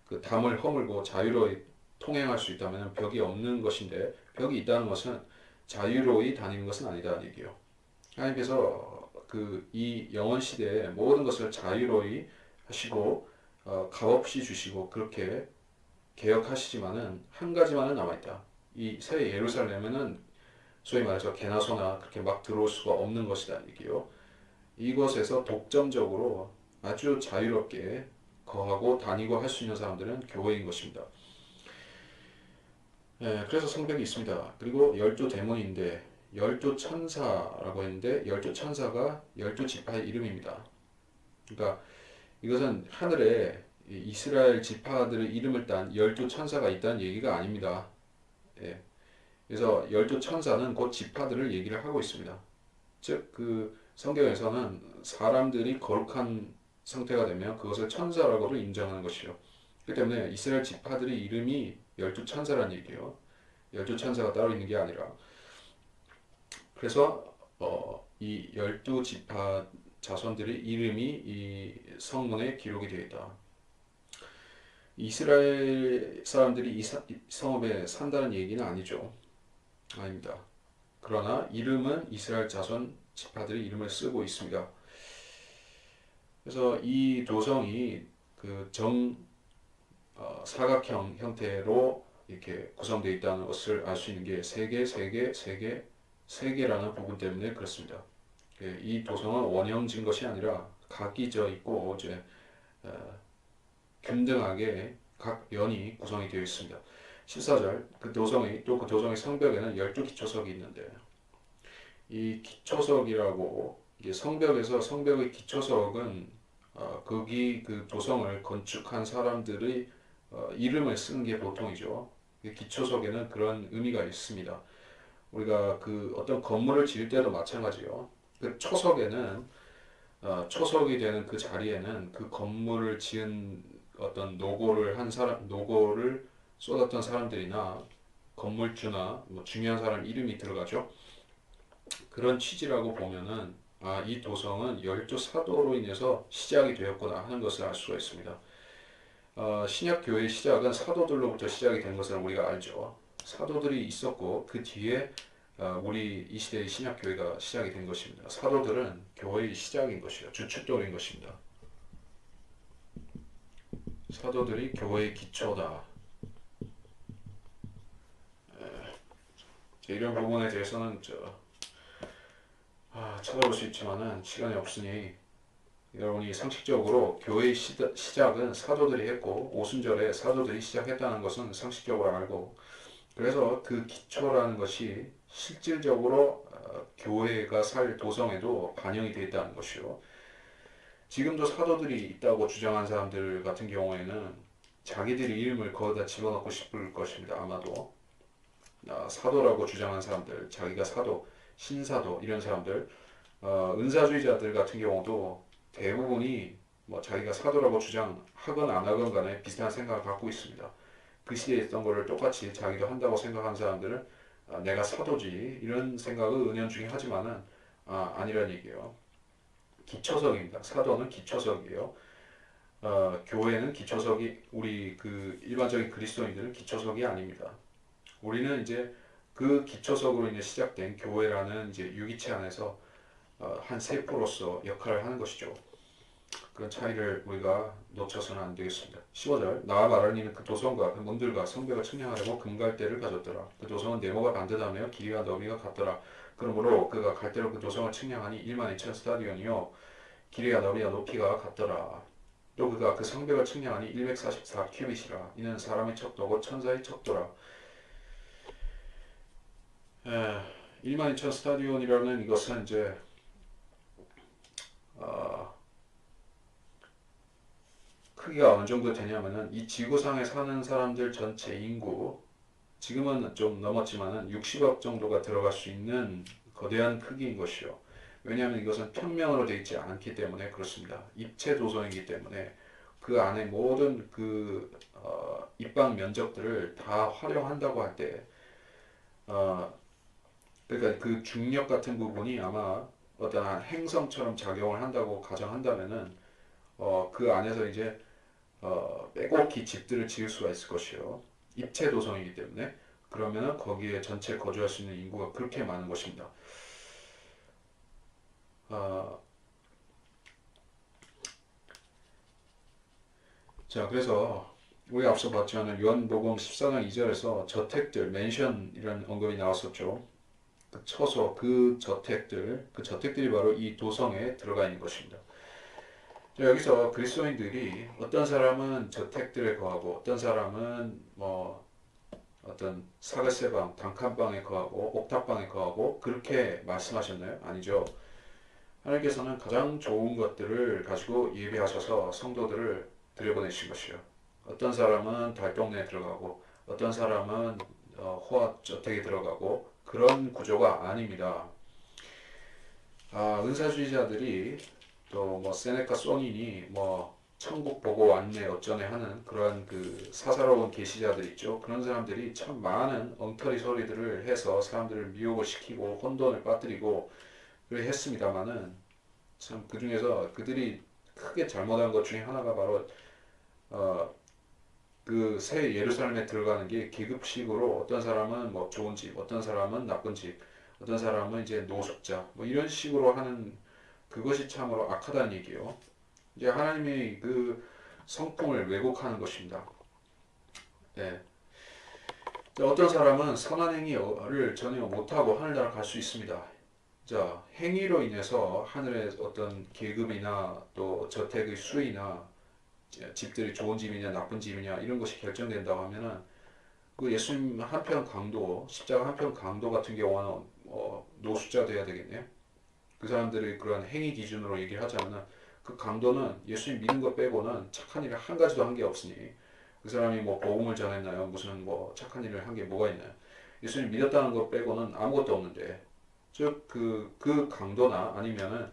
그 담을 허물고 자유로이 통행할 수 있다면 벽이 없는 것인데 벽이 있다는 것은 자유로이 다니는 것은 아니다는 얘기예요. 하나님께서 그 이 영원 시대에 모든 것을 자유로이 하시고 값없이 주시고 그렇게 개혁하시지만은 한 가지만은 남아있다. 이 새 예루살렘에는 소위 말해서 개나 소나 그렇게 막 들어올 수가 없는 것이다 얘기요. 이곳에서 독점적으로 아주 자유롭게 거하고 다니고 할 수 있는 사람들은 교회인 것입니다. 그래서 성벽이 있습니다. 그리고 12대문인데 12천사라고 했는데 12천사가 12지파의 이름입니다. 그러니까 이것은 하늘에 이스라엘 지파들의 이름을 딴 12천사가 있다는 얘기가 아닙니다. 그래서 12천사는 곧 지파들을 얘기를 하고 있습니다. 즉 그 성경에서는 사람들이 거룩한 상태가 되면 그것을 천사라고도 인정하는 것이요. 그렇기 때문에 이스라엘 지파들의 이름이 12천사라는 얘기예요. 12천사가 따로 있는 게 아니라 그래서 이 12지파 자손들의 이름이 이 성문에 기록이 되어 있다. 이스라엘 사람들이 이 성읍에 산다는 얘기는 아니죠. 아닙니다. 그러나 이름은 이스라엘 자손 지파들이 이름을 쓰고 있습니다. 그래서 이 도성이 그 사각형 형태로 이렇게 구성되어 있다는 것을 알 수 있는 게 세 개라는 부분 때문에 그렇습니다. 이 도성은 원형진 것이 아니라 각이 져 있고 이제 균등하게 각 면이 구성이 되어 있습니다. 14절 그 도성의 성벽에는 12기초석이 있는데 이 기초석이라고 이게 성벽에서 성벽의 기초석은 거기 그 도성을 건축한 사람들의 이름을 쓰는 게 보통이죠. 기초석에는 그런 의미가 있습니다. 우리가 그 어떤 건물을 지을 때도 마찬가지요. 그 초석에는 초석이 되는 그 자리에는 그 건물을 지은 어떤 노고를 쏟았던 사람들이나 건물주나 뭐 중요한 사람 이름이 들어가죠. 그런 취지라고 보면은 이 도성은 12사도로 인해서 시작이 되었구나 하는 것을 알 수가 있습니다. 신약 교회의 시작은 사도들로부터 시작이 된 것을 우리가 알죠. 사도들이 있었고 그 뒤에 우리 이 시대의 신약 교회가 시작이 된 것입니다. 사도들은 교회의 시작인 것이요, 주춧돌인 것입니다. 사도들이 교회의 기초다. 이런 부분에 대해서는 찾아볼 수 있지만은 시간이 없으니 여러분이 상식적으로 교회의 시작은 사도들이 했고 오순절에 사도들이 시작했다는 것은 상식적으로 알고 그래서 그 기초라는 것이 실질적으로 교회가 살 도성에도 반영이 되어 있다는 것이요. 지금도 사도들이 있다고 주장한 사람들 같은 경우에는 자기들이 이름을 거기다 집어넣고 싶을 것입니다. 아마도 사도라고 주장한 사람들, 자기가 사도, 신사도 이런 사람들, 은사주의자들 같은 경우도 대부분이 뭐 자기가 사도라고 주장하건 안 하건 간에 비슷한 생각을 갖고 있습니다. 그 시대에 있던 거를 똑같이 자기도 한다고 생각하는 사람들은 내가 사도지 이런 생각을 은연중에 하지만은 아니란 얘기예요. 기초석입니다. 사도는 기초석이에요. 교회는 기초석이 우리 그 일반적인 그리스도인들은 기초석이 아닙니다. 우리는 이제 그 기초석으로 인해 시작된 교회라는 이제 유기체 안에서 한 세포로서 역할을 하는 것이죠. 그런 차이를 우리가 놓쳐서는 안 되겠습니다. 15절 나와 마라니는 그 도성과 그 문들과 성벽을 측량하려고 금갈대를 가졌더라. 그 도성은 네모가 반듯하며 길이와 너비가 같더라. 그러므로 그가 갈대로 그 도성을 측량하니 1만 2천 스타디온이요 길이와 너비와 높이가 같더라. 또 그가 그 성벽을 측량하니 144 큐빗이라. 이는 사람의 척도고 천사의 척도라. 1만 2천 스타디온이라는 이것은 이제 크기가 어느 정도 되냐면은 이 지구상에 사는 사람들 전체 인구 지금은 좀 넘었지만은 60억 정도가 들어갈 수 있는 거대한 크기인 것이요. 왜냐하면 이것은 평면으로 되어 있지 않기 때문에 그렇습니다. 입체 도성이기 때문에 그 안에 모든 그 입방 면적들을 다 활용한다고 할 때, 그러니까 그 중력 같은 부분이 아마 어떠한 행성처럼 작용을 한다고 가정한다면은 그 안에서 이제 빼곡히 집들을 지을 수가 있을 것이요. 입체 도성이기 때문에 그러면은 거기에 전체 거주할 수 있는 인구가 그렇게 많은 것입니다. 자, 그래서 우리 앞서 봤지만 요한복음 14장 2절에서 저택들, 맨션 이런 언급이 나왔었죠. 그 처소, 그 저택들이 바로 이 도성에 들어가 있는 것입니다. 자, 여기서 그리스도인들이 어떤 사람은 저택들에 거하고 어떤 사람은 뭐 어떤 사각세방, 단칸방에 거하고 옥탑방에 거하고 그렇게 말씀하셨나요? 아니죠. 하나님께서는 가장 좋은 것들을 가지고 예비하셔서 성도들을 들여보내신 것이요. 어떤 사람은 달동네에 들어가고 어떤 사람은 호화저택에 들어가고 그런 구조가 아닙니다. 은사주의자들이 또 뭐 세네카 소니니 뭐 천국 보고 왔네 어쩌네 하는 그러한 그 사사로운 계시자들 있죠. 그런 사람들이 참 많은 엉터리 소리들을 해서 사람들을 미혹을 시키고 혼돈을 빠뜨리고 그래 했습니다마는 참 그 중에서 그들이 크게 잘못한 것 중에 하나가 바로 그 새 예루살렘에 들어가는 게 계급식으로 어떤 사람은 뭐 좋은 집, 어떤 사람은 나쁜 집, 어떤 사람은 이제 노숙자 뭐 이런 식으로 하는 그것이 참으로 악하다는 얘기요. 이제 하나님의 그 성품을 왜곡하는 것입니다. 네. 어떤 사람은 선한 행위를 전혀 못하고 하늘나라 갈 수 있습니다. 자, 행위로 인해서 하늘의 어떤 계급이나 또 저택의 수위나 집들이 좋은 집이냐 나쁜 집이냐 이런 것이 결정된다고 하면은 그 예수님 한편 강도, 십자가 한편 강도 같은 경우는 노숙자 돼야 되겠네요. 그 사람들의 그런 행위 기준으로 얘기를 하자면은 그 강도는 예수님 믿는 것 빼고는 착한 일을 한 가지도 한 게 없으니 그 사람이 뭐 복음을 전했나요? 무슨 뭐 착한 일을 한 게 뭐가 있나요? 예수님 믿었다는 것 빼고는 아무것도 없는데 즉 그 강도나 아니면은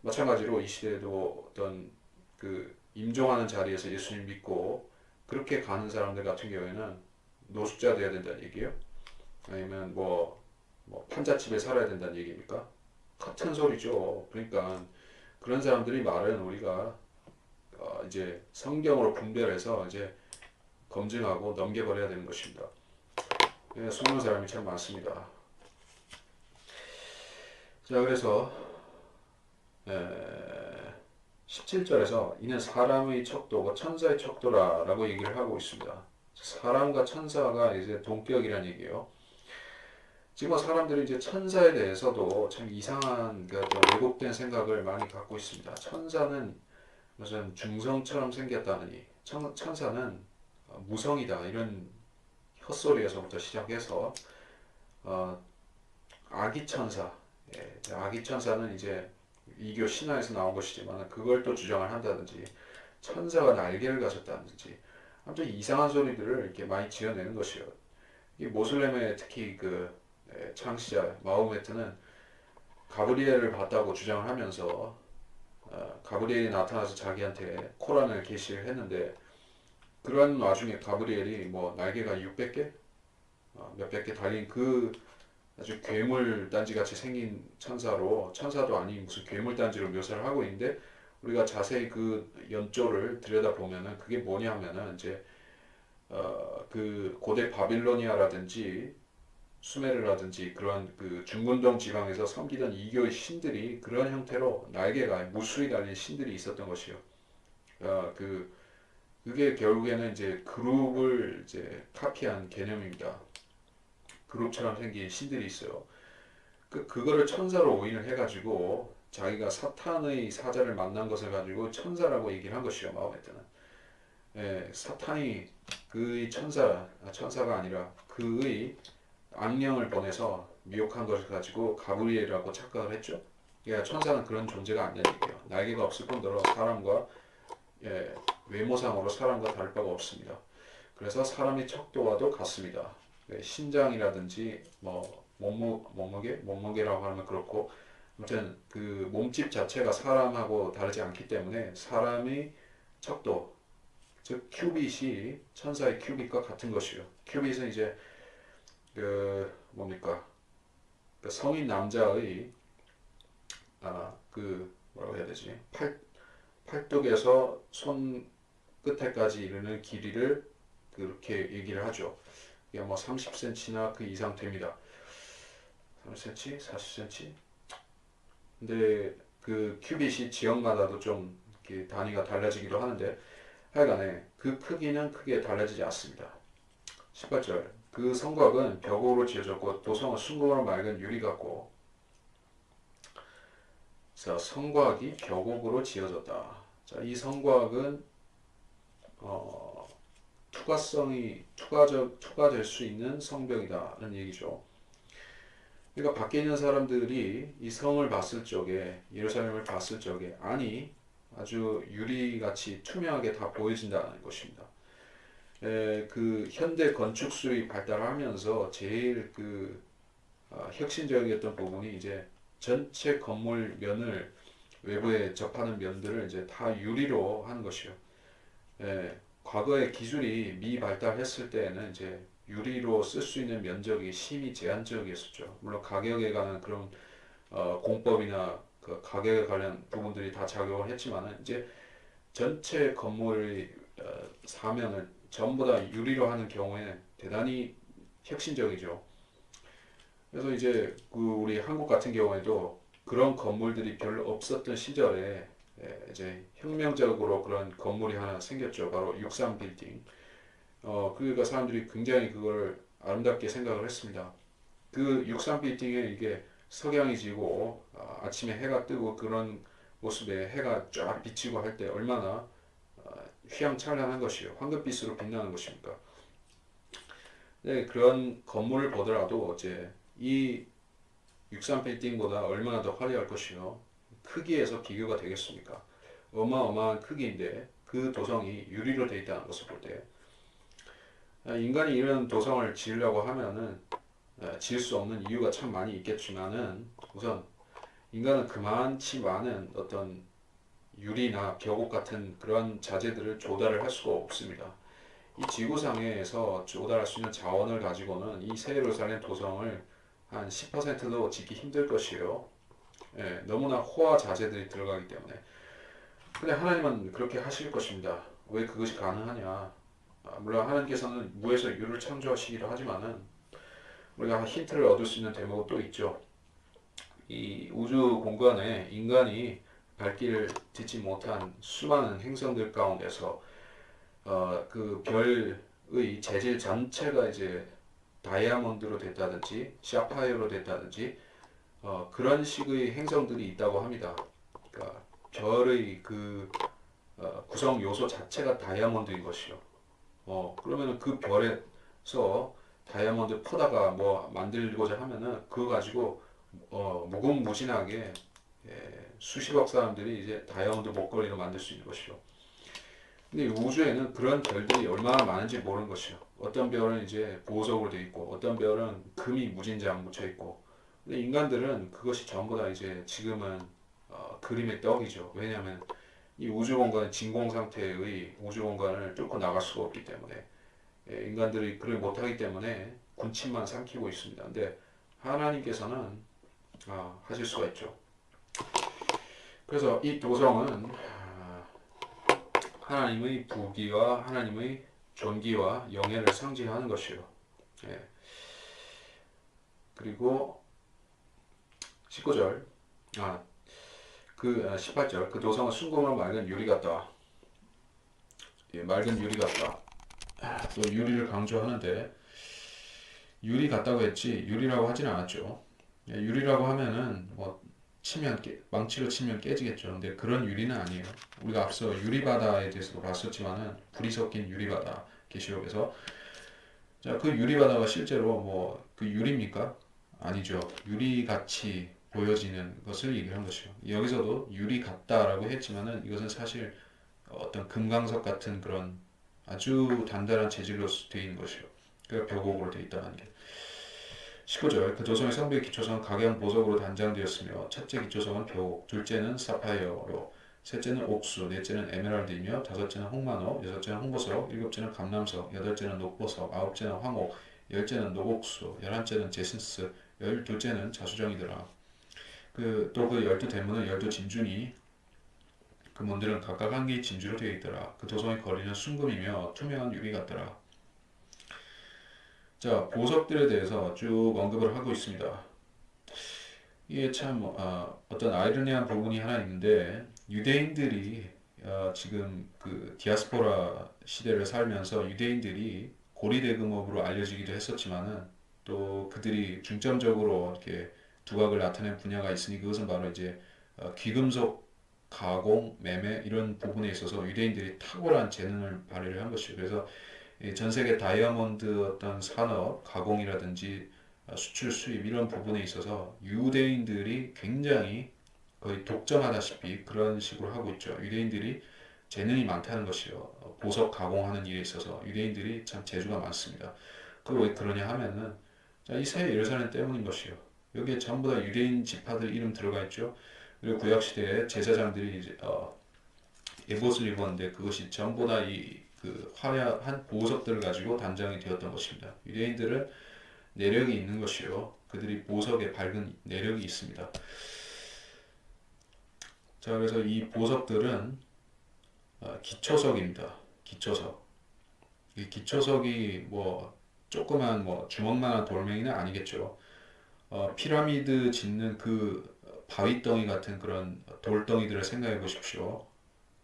마찬가지로 이 시대에도 어떤 그 임종하는 자리에서 예수님 믿고 그렇게 가는 사람들 같은 경우에는 노숙자 돼야 된다는 얘기예요? 아니면 뭐 판잣집에 살아야 된다는 얘기입니까? 같은 소리죠. 그러니까 그런 사람들이 말은 우리가 이제 성경으로 분별해서 이제 검증하고 넘겨버려야 되는 것입니다. 숨는 사람이 참 많습니다. 자, 그래서 17절에서 이는 사람의 척도고 천사의 척도라라고 얘기를 하고 있습니다. 사람과 천사가 이제 동격이라는 얘기예요. 지금 사람들이 이제 천사에 대해서도 참 이상한 그 왜곡된 생각을 많이 갖고 있습니다. 천사는 무슨 중성처럼 생겼다느니 천사는 무성이다 이런 헛소리에서부터 시작해서 어, 아기천사, 아기천사는 이제 이교 신화에서 나온 것이지만 그걸 또 주장을 한다든지 천사가 날개를 가졌다든지 아무튼 이상한 소리들을 이렇게 많이 지어내는 것이요. 이 모슬렘의 특히 그 창시자 마호메트는 가브리엘을 봤다고 주장을 하면서 가브리엘이 나타나서 자기한테 코란을 계시를 했는데 그런 와중에 가브리엘이 뭐 날개가 600개? 몇백 개 달린 그 아주 괴물 단지 같이 생긴 천사로 천사도 아닌 무슨 괴물 단지로 묘사를 하고 있는데 우리가 자세히 그 연조를 들여다보면은 그게 뭐냐 하면은 이제 그 고대 바빌로니아라든지 수메르라든지 그런 그 중근동 지방에서 섬기던 이교의 신들이 그런 형태로 날개가 무수히 달린 신들이 있었던 것이요. 그게 결국에는 이제 그룹을 이제 카피한 개념입니다. 그룹처럼 생긴 신들이 있어요. 그거를 천사로 오인을 해가지고 자기가 사탄의 사자를 만난 것을 가지고 천사라고 얘기를 한 것이요. 마호메트는. 사탄이 그의 천사가 아니라 그의 악령을 보내서 미혹한 것을 가지고 가브리엘이라고 착각을 했죠. 그러니까 천사는 그런 존재가 아니라는 얘기예요. 날개가 없을 뿐더러 사람과 외모상으로 사람과 다를 바가 없습니다. 그래서 사람의 척도와도 같습니다. 신장이라든지 뭐 몸무게라고 하면 그렇고 아무튼 그 몸집 자체가 사람하고 다르지 않기 때문에 사람의 척도 즉 큐빗이 천사의 큐빗과 같은 것이요. 큐빗은 이제 그 뭡니까 그 성인 남자의 그 뭐라고 해야 되지 팔뚝에서 손 끝에까지 이르는 길이를 그렇게 얘기를 하죠. 이게 뭐 30cm나 그 이상 됩니다. 30cm, 40cm. 근데 그 큐빗이 지역마다도 좀 이렇게 단위가 달라지기도 하는데 하여간에 그 크기는 크게 달라지지 않습니다. 18절 그 성곽은 벽으로 지어졌고 도성은 숭고로 맑은 유리 같고 자, 성곽이 벽옥으로 지어졌다. 자, 이 성곽은 투과될 수 있는 성벽이다는 얘기죠. 그러니까 밖에 있는 사람들이 이 성을 봤을 적에 예루살렘을 봤을 적에 아니 아주 유리같이 투명하게 다 보여진다는 것입니다. 그 현대 건축술이 발달하면서 제일 혁신적이었던 부분이 이제 전체 건물 면을 외부에 접하는 면들을 이제 다 유리로 하는 것이요. 과거에 기술이 미발달했을 때에는 이제 유리로 쓸 수 있는 면적이 심히 제한적이었었죠. 물론 가격에 관한 그런 공법이나 그 가격에 관련 부분들이 다 작용을 했지만은 이제 전체 건물의 사면을 전부 다 유리로 하는 경우에 대단히 혁신적이죠. 그래서 이제 그 우리 한국 같은 경우에도 그런 건물들이 별로 없었던 시절에 이제 혁명적으로 그런 건물이 하나 생겼죠. 바로 63 빌딩. 그러니까 사람들이 굉장히 그걸 아름답게 생각을 했습니다. 그 63 빌딩에 이게 석양이 지고 아침에 해가 뜨고 그런 모습에 해가 쫙 비치고 할 때 얼마나 휘황찬란한 것이요. 황금빛으로 빛나는 것입니까? 네, 그런 건물을 보더라도 이제 이 63 빌딩보다 얼마나 더 화려할 것이요. 크기에서 비교가 되겠습니까? 어마어마한 크기인데 그 도성이 유리로 되어 있다는 것을 볼 때 인간이 이런 도성을 지으려고 하면은 지을 수 없는 이유가 참 많이 있겠지만은 우선 인간은 그만치 많은 어떤 유리나 벽옥 같은 그런 자재들을 조달을 할 수가 없습니다. 이 지구상에서 조달할 수 있는 자원을 가지고는 이 새 예루살렘 도성을 한 10%도 짓기 힘들 것이요. 너무나 호화 자재들이 들어가기 때문에. 근데 하나님은 그렇게 하실 것입니다. 왜 그것이 가능하냐? 물론 하나님께서는 무에서 유를 창조하시기도 하지만은 우리가 힌트를 얻을 수 있는 대목은 또 있죠. 이 우주 공간에 인간이 발길을 딛지 못한 수많은 행성들 가운데서 그 별의 재질 전체가 이제 다이아몬드로 됐다든지 샤파이어로 됐다든지 그런 식의 행성들이 있다고 합니다. 그러니까 별의 구성 요소 자체가 다이아몬드인 것이요. 그러면 그 별에 다이아몬드 퍼다가 뭐 만들고자 하면은 그거 가지고 무궁무진하게 수십억 사람들이 이제 다이아몬드 목걸이로 만들 수 있는 것이죠. 근데 우주에는 그런 별들이 얼마나 많은지 모르는 것이요. 어떤 별은 이제 보석으로 되어 있고, 어떤 별은 금이 무진장 묻혀 있고. 근데 인간들은 그것이 전부 다 이제 지금은 그림의 떡이죠. 왜냐하면 이 우주 공간은 진공 상태의 우주 공간을 뚫고 나갈 수가 없기 때문에 인간들이 그를 못하기 때문에 군침만 삼키고 있습니다. 근데 하나님께서는 하실 수가 있죠. 그래서 이 도성은 하나님의 부귀와 하나님의 존귀와 영예를 상징하는 것이요. 예. 그리고 19절, 18절, 그 도성은 순금으로 맑은 유리 같다. 예, 맑은 유리 같다. 또 유리를 강조하는데 유리 같다고 했지 유리라고 하진 않았죠. 예, 유리라고 하면은 뭐 망치로 치면 깨지겠죠. 근데 그런 유리는 아니에요. 우리가 앞서 유리바다에 대해서도 봤었지만은 불이 섞인 유리바다 계시록에서 자, 그 유리바다가 실제로 뭐 그 유리입니까? 아니죠. 유리같이 보여지는 것을 얘기한 것이요. 여기서도 유리 같다라고 했지만은 이것은 사실 어떤 금강석 같은 그런 아주 단단한 재질로 되어 있는 것이요. 그러니까 벽옥으로 되어 있다는 게. 19절 그 도성의 성벽의 기초성은 각양 보석으로 단장되었으며 첫째 기초성은 벽옥, 둘째는 사파이어로, 셋째는 옥수, 넷째는 에메랄드이며 다섯째는 홍만호, 여섯째는 홍보석, 일곱째는 감람석, 여덟째는 녹보석, 아홉째는 황옥, 열째는 녹옥수, 열한째는 제시스, 열둘째는 자수정이더라. 또 그 열두 대문은 열두 진주니 그 문들은 각각 한 개의 진주로 되어 있더라. 그 도성의 거리는 순금이며 투명한 유리 같더라. 자, 보석들에 대해서 쭉 언급을 하고 있습니다. 이게 참 어떤 아이러니한 부분이 하나 있는데 유대인들이 지금 그 디아스포라 시대를 살면서 유대인들이 고리대금업으로 알려지기도 했었지만은 또 그들이 중점적으로 이렇게 두각을 나타낸 분야가 있으니 그것은 바로 이제 귀금속 가공, 매매 이런 부분에 있어서 유대인들이 탁월한 재능을 발휘를 한 것이죠. 그래서 전 세계 다이아몬드 어떤 산업, 가공이라든지 수출, 수입 이런 부분에 있어서 유대인들이 굉장히 거의 독점하다시피 그런 식으로 하고 있죠. 유대인들이 재능이 많다는 것이요. 보석 가공하는 일에 있어서 유대인들이 참 재주가 많습니다. 그 왜 그러냐 하면은 이 새 예루살렘 때문인 것이요. 여기에 전부 다 유대인 지파들 이름 들어가 있죠. 그리고 구약 시대에 제사장들이 이제 에봇을 입었는데 그것이 전부 다 이 그 화려한 보석들을 가지고 단장이 되었던 것입니다. 유대인들은 내력이 있는 것이요. 그들이 보석에 밝은 내력이 있습니다. 자, 그래서 이 보석들은 기초석입니다. 기초석. 이 기초석이 뭐 조그만 뭐 주먹만한 돌멩이는 아니겠죠. 피라미드 짓는 그 바위덩이 같은 그런 돌덩이들을 생각해 보십시오.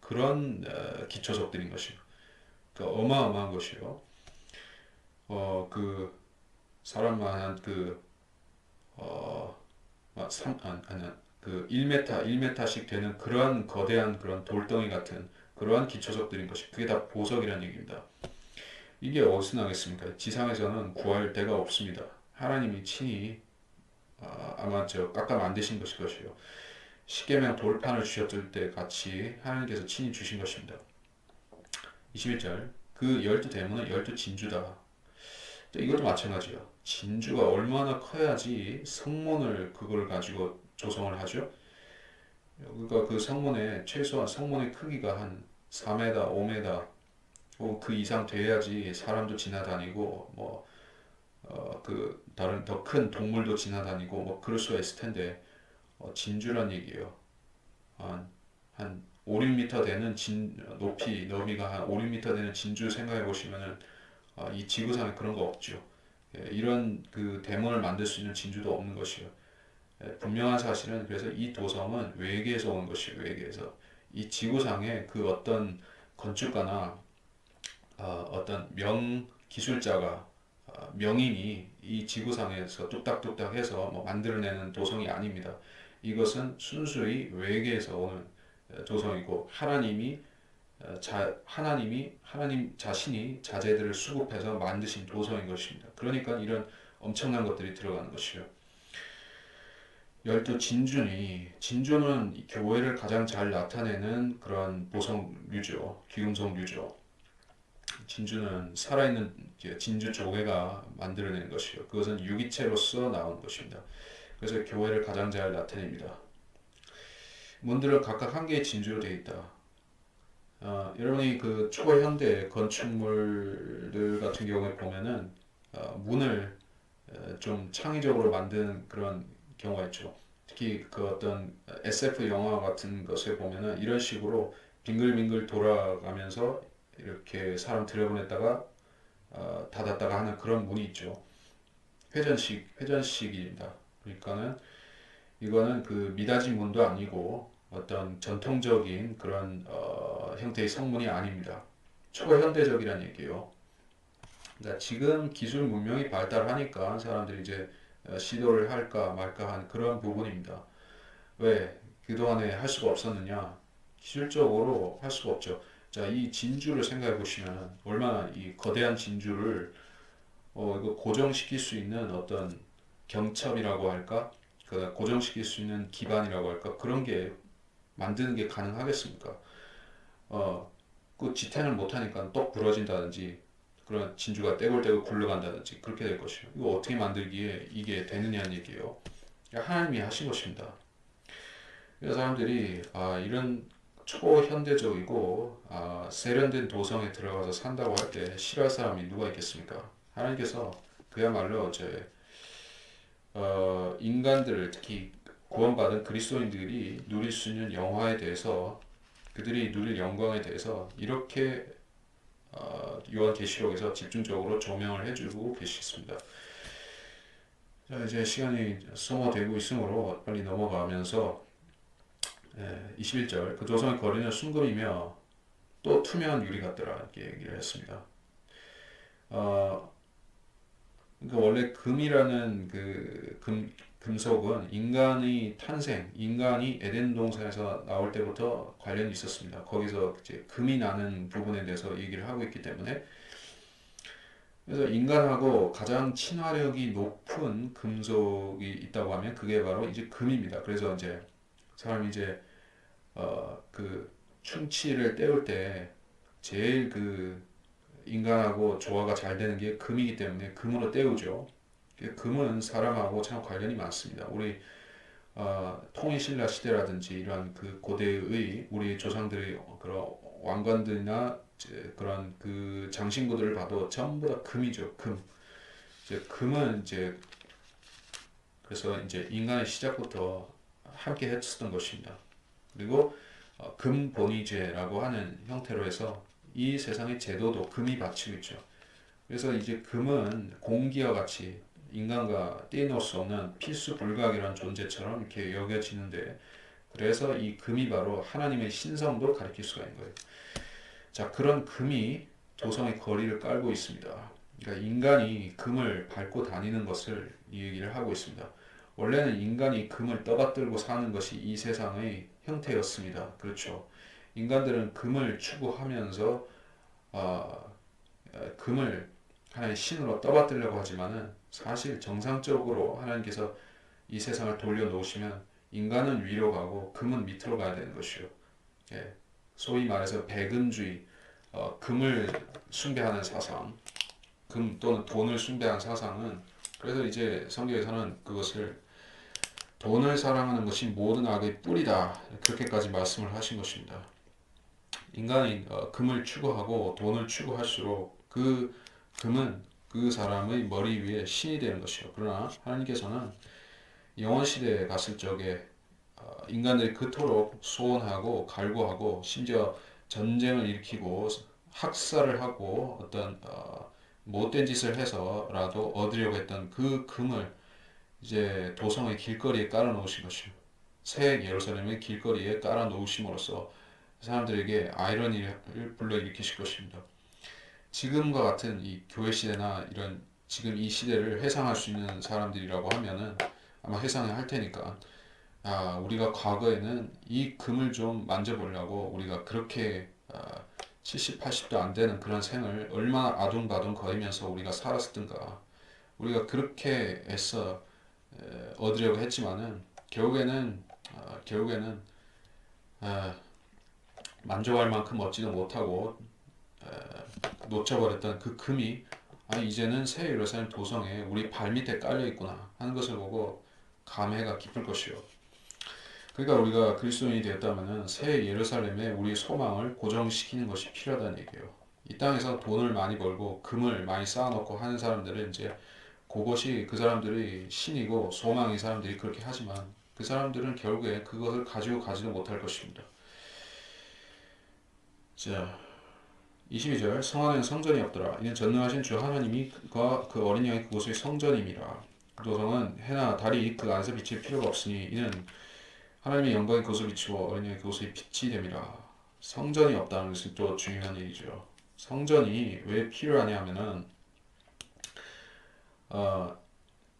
그런 기초석들인 것이요. 그러니까 어마어마한 것이요. 그 사람만한 어, 그 1m, 1m씩 되는 그러한 거대한 그런 돌덩이 같은 그러한 기초석들인 것이 그게 다 보석이라는 얘기입니다. 이게 어디서 나겠습니까? 지상에서는 구할 데가 없습니다. 하나님이 친히 아마 깎아 만드신 것일 것이요. 십계명 돌판을 주셨을 때 같이 하나님께서 친히 주신 것입니다. 21절 그 열두 대문은 열두 진주다. 이것도 마찬가지야. 진주가 얼마나 커야지 성문을 그걸 가지고 조성을 하죠? 그러니까 그 성문의 최소한 성문의 크기가 한 4m, 5m 그 이상 돼야지 사람도 지나다니고 그 다른 더 큰 동물도 지나다니고 뭐 그럴 수가 있을 텐데 진주란 얘기예요. 한 5, 6m 되는 높이 너비가 한 5, 6m 되는 진주 생각해 보시면은 이 지구상에 그런 거 없죠. 이런 그 대문을 만들 수 있는 진주도 없는 것이요. 분명한 사실은 그래서 이 도성은 외계에서 온 것이에요. 외계에서 이 지구상에 그 어떤 건축가나 어떤 기술자가 명인이 이 지구상에서 뚝딱뚝딱 해서 뭐 만들어내는 도성이 아닙니다. 이것은 순수히 외계에서 오는 도성이고 하나님이 하나님 자신이 자재들을 수급해서 만드신 도성인 것입니다. 그러니까 이런 엄청난 것들이 들어가는 것이요. 열두 진주는 이 교회를 가장 잘 나타내는 그런 보석류죠. 귀금속류죠. 진주는 살아있는 진주 조개가 만들어낸 것이요. 그것은 유기체로서 나온 것입니다. 그래서 교회를 가장 잘 나타냅니다. 문들은 각각 한 개의 진주로 되어 있다. 여러분이 그 초현대 건축물들 같은 경우에 보면은 문을 좀 창의적으로 만드는 그런 경우가 있죠. 특히 그 어떤 SF 영화 같은 것에 보면은 이런 식으로 빙글빙글 돌아가면서 이렇게 사람 들여보냈다가 닫았다가 하는 그런 문이 있죠. 회전식입니다. 그러니까는 이거는 그 미닫이 문도 아니고 어떤 전통적인 그런 형태의 성문이 아닙니다. 초현대적이란 얘기예요. 그러니까 지금 기술 문명이 발달하니까 사람들이 이제 시도를 할까 말까 한 그런 부분입니다. 왜 그동안에 할 수가 없었느냐? 기술적으로 할 수가 없죠. 자, 이 진주를 생각해 보시면 얼마나 이 거대한 진주를 이거 고정시킬 수 있는 어떤 경첩이라고 할까? 그 고정시킬 수 있는 기반이라고 할까? 그런 게 만드는 게 가능하겠습니까? 어, 그 지탱을 못하니까 똑 부러진다든지 그런 진주가 떼굴떼굴 굴러간다든지 그렇게 될 것이요. 이거 어떻게 만들기에 이게 되느냐는 얘기예요. 하나님이 하신 것입니다. 그래서 사람들이 이런 초현대적이고 세련된 도성에 들어가서 산다고 할 때 싫어할 사람이 누가 있겠습니까? 하나님께서 그야말로 인간들을 특히 구원받은 그리스도인들이 누릴 수 있는 영화에 대해서 그들이 누릴 영광에 대해서 이렇게 요한계시록에서 집중적으로 조명을 해주고 계시습니다. 자, 이제 시간이 소모되고 있으므로 빨리 넘어가면서 21절 그 도성의 거리는 순금이며 또 투명한 유리 같더라 이렇게 얘기를 했습니다. 그러니까 원래 금이라는 그 금속은 인간의 탄생, 인간이 에덴 동산에서 나올 때부터 관련이 있었습니다. 거기서 이제 금이 나는 부분에 대해서 얘기를 하고 있기 때문에 그래서 인간하고 가장 친화력이 높은 금속이 있다고 하면 그게 바로 이제 금입니다. 그래서 이제 사람이 이제 그 충치를 때울 때 제일 그 인간하고 조화가 잘 되는 게 금이기 때문에 금으로 때우죠. 금은 사람하고 참 관련이 많습니다. 우리 통일신라 시대라든지 이런 그 고대의 우리 조상들의 그런 왕관들이나 그런 그 장신구들을 봐도 전부 다 금이죠. 금. 이제 금은 이제 그래서 이제 인간의 시작부터 함께 했었던 것입니다. 그리고 금본위제라고 하는 형태로 해서 이 세상의 제도도 금이 받치고 있죠. 그래서 이제 금은 공기와 같이 인간과 떼놓을 수 없는 필수 불가결한 존재처럼 이렇게 여겨지는데 그래서 이 금이 바로 하나님의 신성도 가리킬 수가 있는 거예요. 자, 그런 금이 도성의 거리를 깔고 있습니다. 그러니까 인간이 금을 밟고 다니는 것을 이 얘기를 하고 있습니다. 원래는 인간이 금을 떠받들고 사는 것이 이 세상의 형태였습니다. 그렇죠. 인간들은 금을 추구하면서 금을 하나의 신으로 떠받들려고 하지만은 사실 정상적으로 하나님께서 이 세상을 돌려놓으시면 인간은 위로 가고 금은 밑으로 가야 되는 것이요. 예. 소위 말해서 백은주의, 금을 숭배하는 사상, 금 또는 돈을 숭배하는 사상은 그래서 이제 성경에서는 그것을 돈을 사랑하는 것이 모든 악의 뿌리다 그렇게까지 말씀을 하신 것입니다. 인간이 금을 추구하고 돈을 추구할수록 그 금은 그 사람의 머리 위에 신이 되는 것이요. 그러나 하나님께서는 영원 시대에 갔을 적에 인간들이 그토록 소원하고 갈구하고 심지어 전쟁을 일으키고 학살을 하고 어떤 못된 짓을 해서라도 얻으려고 했던 그 금을 이제 도성의 길거리에 깔아 놓으신 것이요. 새 예루살렘의 길거리에 깔아 놓으심으로써 사람들에게 아이러니를 불러일으키실 것입니다. 지금과 같은 이 교회 시대나 이런 지금 이 시대를 회상할 수 있는 사람들이라고 하면은 아마 회상을 할 테니까 우리가 과거에는 이 금을 좀 만져보려고 우리가 그렇게 70, 80도 안 되는 그런 생을 얼마나 아둥바둥 거리면서 우리가 살았든가. 우리가 그렇게 애써 얻으려고 했지만은 결국에는 아, 만족할 만큼 얻지도 못하고 놓쳐버렸던 그 금이 이제는 새 예루살렘 도성에 우리 발밑에 깔려 있구나 하는 것을 보고 감회가 깊을 것이요. 그러니까 우리가 그리스도인이 되었다면은 새 예루살렘에 우리 소망을 고정시키는 것이 필요하다는 얘기예요. 이 땅에서 돈을 많이 벌고 금을 많이 쌓아놓고 하는 사람들은 이제 그것이 그 사람들이 신이고 소망인 사람들이 그렇게 하지만 그 사람들은 결국에 그것을 가지고 가지도 못할 것입니다. 자, 22절 성 안에는 성전이 없더라. 이는 전능하신 주 하나님이 그 어린 양이 그곳의 성전임이라. 그 도성은 해나 달이 그 안에서 비칠 필요가 없으니 이는 하나님의 영광이 그것을 비추어 어린 양이 그곳의 빛이 됨이라. 성전이 없다는 것은 또 중요한 얘기죠. 성전이 왜 필요하냐 하면은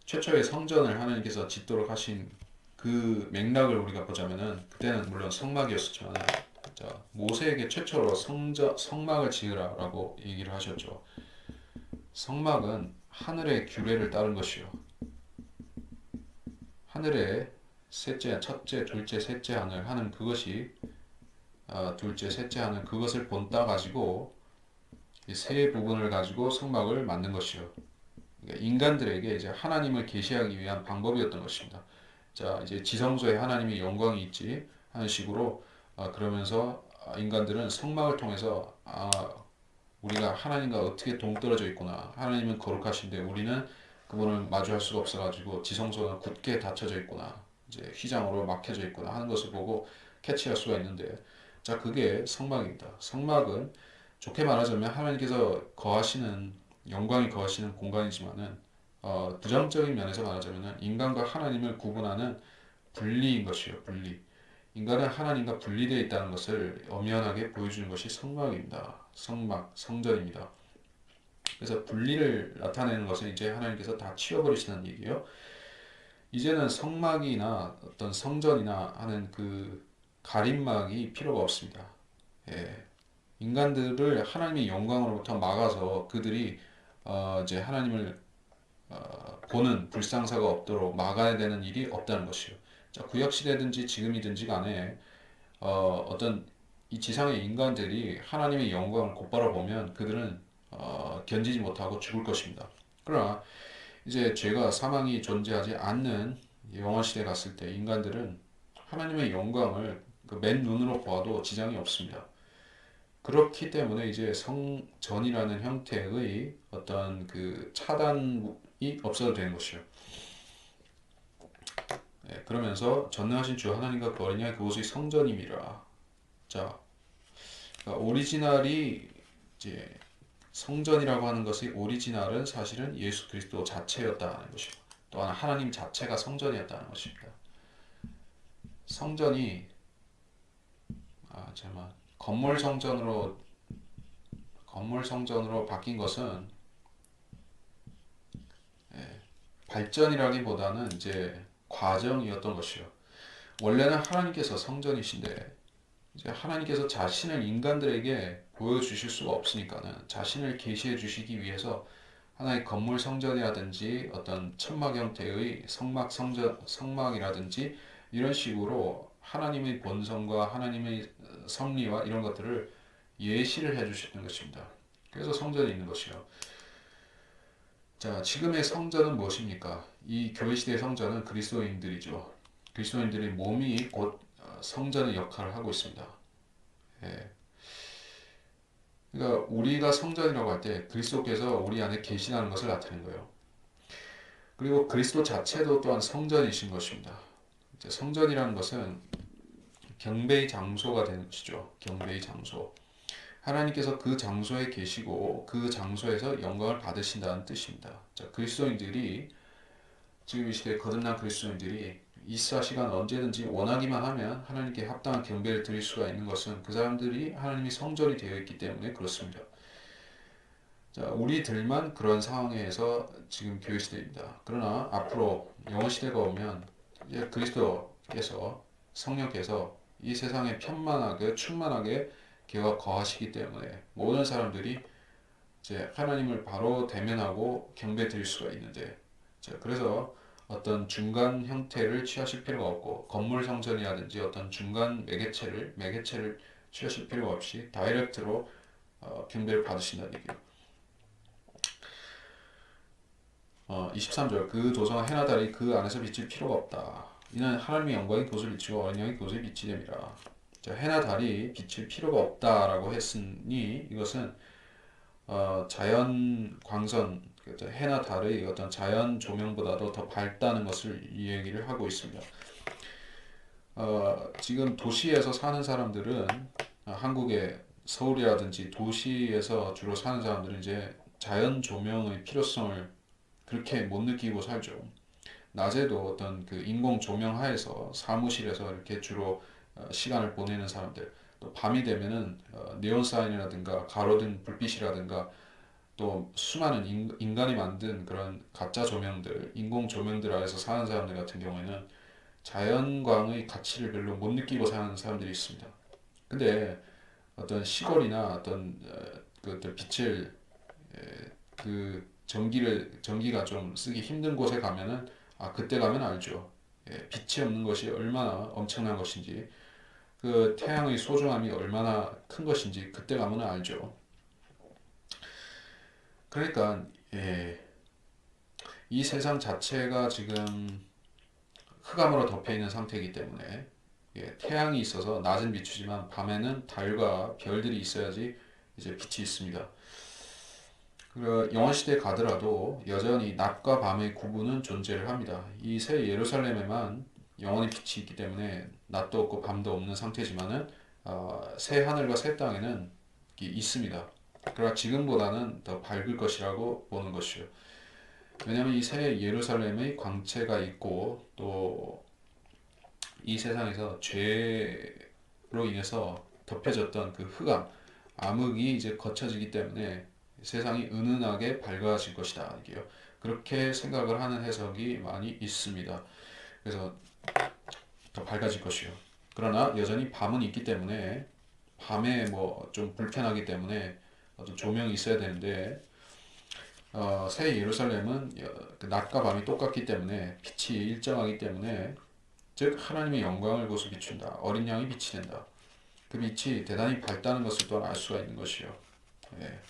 최초의 성전을 하나님께서 짓도록 하신 그 맥락을 우리가 보자면은 그때는 물론 성막이었지만 모세에게 최초로 성막을 지으라라고 얘기를 하셨죠. 성막은 하늘의 규례를 따른 것이요. 하늘의 셋째, 첫째, 둘째, 셋째 하늘 하는 그것이 둘째, 셋째 하는 그것을 본따 가지고 세 부분을 가지고 성막을 만든 것이요. 그러니까 인간들에게 이제 하나님을 계시하기 위한 방법이었던 것입니다. 자, 이제 지성소에 하나님의 영광이 있지 하는 식으로 그러면서 인간들은 성막을 통해서 우리가 하나님과 어떻게 동떨어져 있구나. 하나님은 거룩하신데 우리는 그분을 마주할 수가 없어가지고 지성소는 굳게 닫혀져 있구나. 이제 휘장으로 막혀져 있구나 하는 것을 보고 캐치할 수가 있는데, 자, 그게 성막입니다. 성막은 좋게 말하자면 하나님께서 거하시는 영광이 거하시는 공간이지만은 부정적인 면에서 말하자면은 인간과 하나님을 구분하는 분리인 것이에요. 분리. 인간은 하나님과 분리되어 있다는 것을 엄연하게 보여주는 것이 성막입니다. 성막, 성전입니다. 그래서 분리를 나타내는 것은 이제 하나님께서 다 치워버리시는 얘기예요. 이제는 성막이나 어떤 성전이나 하는 그 가림막이 필요가 없습니다. 예. 인간들을 하나님의 영광으로부터 막아서 그들이 이제 하나님을 보는 불상사가 없도록 막아야 되는 일이 없다는 것이요. 자, 구약 시대든지 지금이든지 간에 어떤 이 지상의 인간들이 하나님의 영광을 곧바로 보면 그들은 견디지 못하고 죽을 것입니다. 그러나 이제 죄가 사망이 존재하지 않는 영원 시대에 갔을 때 인간들은 하나님의 영광을 그 맨 눈으로 보아도 지장이 없습니다. 그렇기 때문에 이제 성전이라는 형태의 어떤 그 차단이 없어도 되는 것이요. 네, 그러면서 전능하신 주 하나님과 그 어린 양 그곳의 성전임이라. 자, 그러니까 오리지널이 이제 성전이라고 하는 것의 오리지널은 사실은 예수 그리스도 자체였다는 것이고 또한 하나님 자체가 성전이었다는 것입니다. 성전이 잠깐 건물 성전으로 바뀐 것은 발전이라기보다는 이제 과정이었던 것이요. 원래는 하나님께서 성전이신데 이제 하나님께서 자신을 인간들에게 보여주실 수가 없으니까는 자신을 계시해 주시기 위해서 하나의 건물 성전이라든지 어떤 천막 형태의 성막이라든지 이런 식으로 하나님의 본성과 하나님의 섭리와 이런 것들을 예시를 해주시는 것입니다. 그래서 성전이 있는 것이요. 자, 지금의 성전은 무엇입니까? 이 교회 시대의 성전은 그리스도인들이죠. 그리스도인들의 몸이 곧 성전의 역할을 하고 있습니다. 예. 그러니까 우리가 성전이라고 할 때 그리스도께서 우리 안에 계시다는 것을 나타낸 거예요. 그리고 그리스도 자체도 또한 성전이신 것입니다. 이제 성전이라는 것은 경배의 장소가 되는 것이죠. 경배의 장소. 하나님께서 그 장소에 계시고 그 장소에서 영광을 받으신다는 뜻입니다. 자, 그리스도인들이 지금 이 시대에 거듭난 그리스도인들이 24시간 언제든지 원하기만 하면 하나님께 합당한 경배를 드릴 수가 있는 것은 그 사람들이 하나님이 성전이 되어 있기 때문에 그렇습니다. 자, 우리들만 그런 상황에서 지금 교회 시대입니다. 그러나 앞으로 영원 시대가 오면 이제 그리스도께서 성령께서 이 세상에 편만하게 충만하게 개가 거하시기 때문에 모든 사람들이 이제 하나님을 바로 대면하고 경배 드릴 수가 있는데, 자, 그래서 어떤 중간 형태를 취하실 필요가 없고 건물 성전이라든지 어떤 중간 매개체를 취하실 필요가 없이 다이렉트로 경배를 받으신다는 얘기예요. 23절 그 도성은 해나 달이 그 안에서 비칠 필요가 없다. 이는 하나님의 영광이 그곳을 비치고 어린 양이 그곳에 비치됨이라 자, 해나 달이 비칠 필요가 없다라고 했으니 이것은 자연 광선, 해나 달의 어떤 자연 조명보다도 더 밝다는 것을 이 얘기를 하고 있습니다. 지금 도시에서 사는 사람들은 한국의 서울이라든지 도시에서 주로 사는 사람들은 이제 자연 조명의 필요성을 그렇게 못 느끼고 살죠. 낮에도 어떤 그 인공 조명 하에서 사무실에서 이렇게 주로 시간을 보내는 사람들, 또 밤이 되면은 네온 사인이라든가 가로등 불빛이라든가 또 수많은 인간이 만든 그런 가짜 조명들, 인공 조명들 아래서 사는 사람들 같은 경우에는 자연광의 가치를 별로 못 느끼고 사는 사람들이 있습니다. 근데 어떤 시골이나 어떤 그 어떤 빛을 그 전기가 좀 쓰기 힘든 곳에 가면은 그때 가면 알죠. 빛이 없는 것이 얼마나 엄청난 것인지 그 태양의 소중함이 얼마나 큰 것인지 그때 가면 알죠. 그러니까 이 세상 자체가 지금 흑암으로 덮여 있는 상태이기 때문에 태양이 있어서 낮은 비추지만 밤에는 달과 별들이 있어야지 이제 빛이 있습니다. 그 영원 시대에 가더라도 여전히 낮과 밤의 구분은 존재를 합니다. 이 새 예루살렘에만 영원히 빛이 있기 때문에 낮도 없고 밤도 없는 상태지만은 새 하늘과 새 땅에는 있습니다. 그러나 지금보다는 더 밝을 것이라고 보는 것이요. 왜냐하면 이 새 예루살렘의 광채가 있고 또 이 세상에서 죄로 인해서 덮여졌던 그 흑암, 암흑이 이제 거쳐지기 때문에 세상이 은은하게 밝아질 것이다. 이게요. 그렇게 생각을 하는 해석이 많이 있습니다. 그래서 더 밝아질 것이요. 그러나 여전히 밤은 있기 때문에 밤에 뭐 좀 불편하기 때문에 어떤 조명이 있어야 되는데 새 예루살렘은 그 낮과 밤이 똑같기 때문에 빛이 일정하기 때문에 즉 하나님의 영광을 보수 비춘다. 어린 양이 빛이 된다. 그 빛이 대단히 밝다는 것을 또한 알 수가 있는 것이요. 예.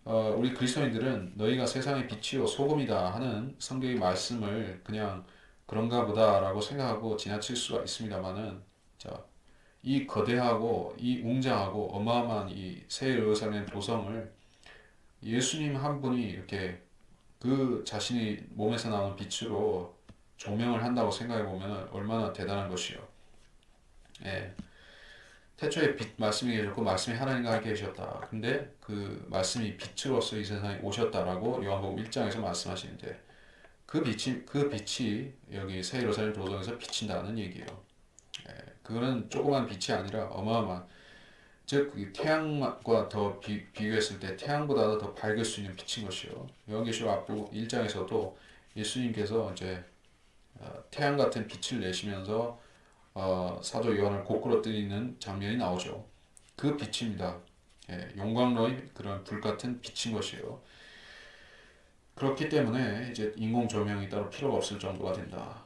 우리 그리스도인들은 너희가 세상의 빛이요 소금이다 하는 성경의 말씀을 그냥 그런가 보다라고 생각하고 지나칠 수가 있습니다만은 자, 이 거대하고 이 웅장하고 어마어마한 이 새 예루살렘 도성을 예수님 한 분이 이렇게 그 자신의 몸에서 나오는 빛으로 조명을 한다고 생각해 보면 얼마나 대단한 것이요. 예. 태초에 빛 말씀이 계셨고 말씀이 하나님과 함께 계셨다. 근데 그 말씀이 빛으로서 이 세상에 오셨다라고 요한복음 1장에서 말씀하시는데 그 빛이 여기 새 예루살렘 도성에서 비친다는 얘기예요. 그거는 조그만 빛이 아니라 어마어마한 즉 태양과 더 비교했을 때 태양보다 더 밝을 수 있는 빛인 것이요. 요한계시록 앞부 1장에서도 예수님께서 이제 태양 같은 빛을 내시면서 사도 요한을 고꾸라뜨리는 장면이 나오죠. 그 빛입니다. 용광로의 그런 불 같은 빛인 것이에요. 그렇기 때문에 이제 인공 조명이 따로 필요가 없을 정도가 된다.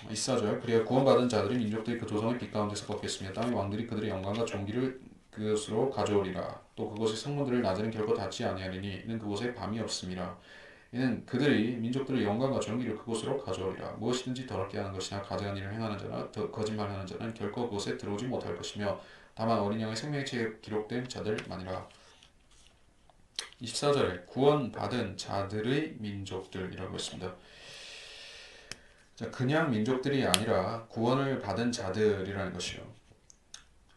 24절 그리하 구원받은 자들이 민족들이 그 도성의 빛 가운데서 걷겠으며 땅의 왕들이 그들의 영광과 존귀를 그것으로 가져오리라. 또 그곳의 성문들을 낮에는 결코 닫지 아니하리니 이는 그곳에 밤이 없음이라. 이는 그들이 민족들의 영광과 존귀를 그곳으로 가져오리라. 무엇이든지 더럽게 하는 것이나 가증한 일을 행하는 자나 거짓말하는 자는 결코 그곳에 들어오지 못할 것이며 다만 어린 양의 생명의 책에 기록된 자들만이라. 24절에 구원받은 자들의 민족들이라고 했습니다. 자, 그냥 민족들이 아니라 구원을 받은 자들이라는 것이요.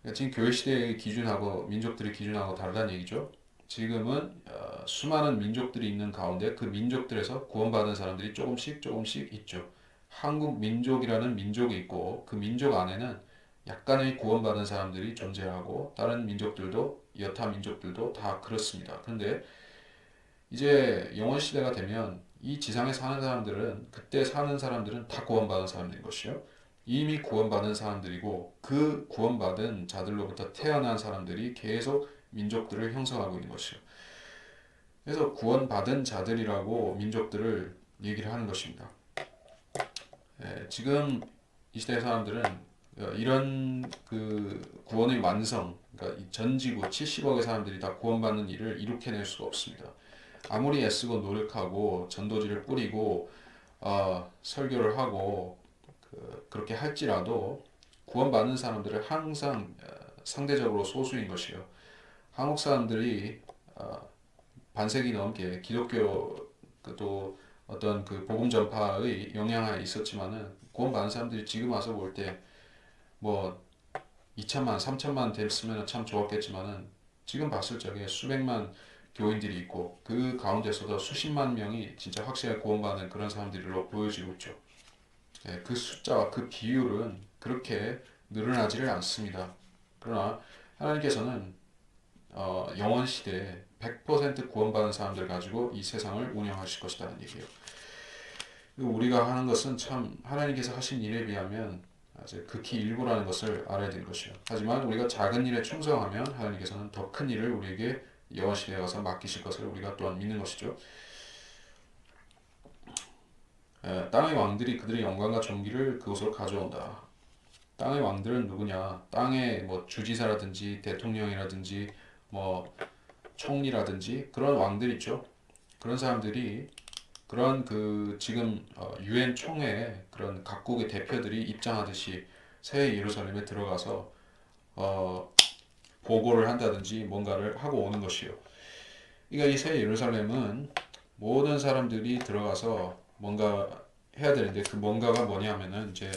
그러니까 지금 교회 시대의 기준하고 민족들의 기준하고 다르다는 얘기죠. 지금은 수많은 민족들이 있는 가운데 그 민족들에서 구원받은 사람들이 조금씩 있죠. 한국 민족이라는 민족이 있고 그 민족 안에는 약간의 구원받은 사람들이 존재하고 다른 민족들도 여타 민족들도 다 그렇습니다. 그런데 이제 영원 시대가 되면 이 지상에 사는 사람들은 그때 사는 사람들은 다 구원받은 사람들인 것이요. 이미 구원받은 사람들이고 그 구원받은 자들로부터 태어난 사람들이 계속 민족들을 형성하고 있는 것이요. 그래서 구원받은 자들이라고 민족들을 얘기를 하는 것입니다. 지금 이 시대 사람들은 이런 그 구원의 완성, 그러니까 전 지구 70억의 사람들이 다 구원받는 일을 이룩해낼 수가 없습니다. 아무리 애쓰고 노력하고 전도지를 뿌리고 설교를 하고 그렇게 할지라도 구원받는 사람들은 항상 상대적으로 소수인 것이요. 한국 사람들이 반세기 넘게 기독교 또 어떤 그 복음 전파의 영향이 있었지만은 구원받은 사람들이 지금 와서 볼 때 뭐 2천만, 3천만 됐으면 참 좋았겠지만은 지금 봤을 적에 수백만 교인들이 있고 그 가운데서도 수십만 명이 진짜 확실하게 구원받는 그런 사람들로 보여지고 있죠. 그 숫자와 그 비율은 그렇게 늘어나지를 않습니다. 그러나 하나님께서는 영원 시대에 100% 구원받은 사람들 가지고 이 세상을 운영하실 것이라는 얘기예요. 우리가 하는 것은 참 하나님께서 하신 일에 비하면 아주 극히 일부라는 것을 알아야 되는 것이요. 하지만 우리가 작은 일에 충성하면 하나님께서는 더 큰 일을 우리에게 영원 시대에 가서 맡기실 것을 우리가 또한 믿는 것이죠. 땅의 왕들이 그들의 영광과 존귀를 그곳으로 가져온다. 땅의 왕들은 누구냐? 땅의 뭐 주지사라든지 대통령이라든지 뭐 총리라든지 그런 왕들 있죠. 그런 사람들이 그런 그 지금 유엔 총회 그런 각국의 대표들이 입장하듯이 새 예루살렘에 들어가서 어, 보고를 한다든지 뭔가를 하고 오는 것이요. 그러니까 이 새 예루살렘은 모든 사람들이 들어가서 뭔가 해야 되는데 그 뭔가가 뭐냐면은 이제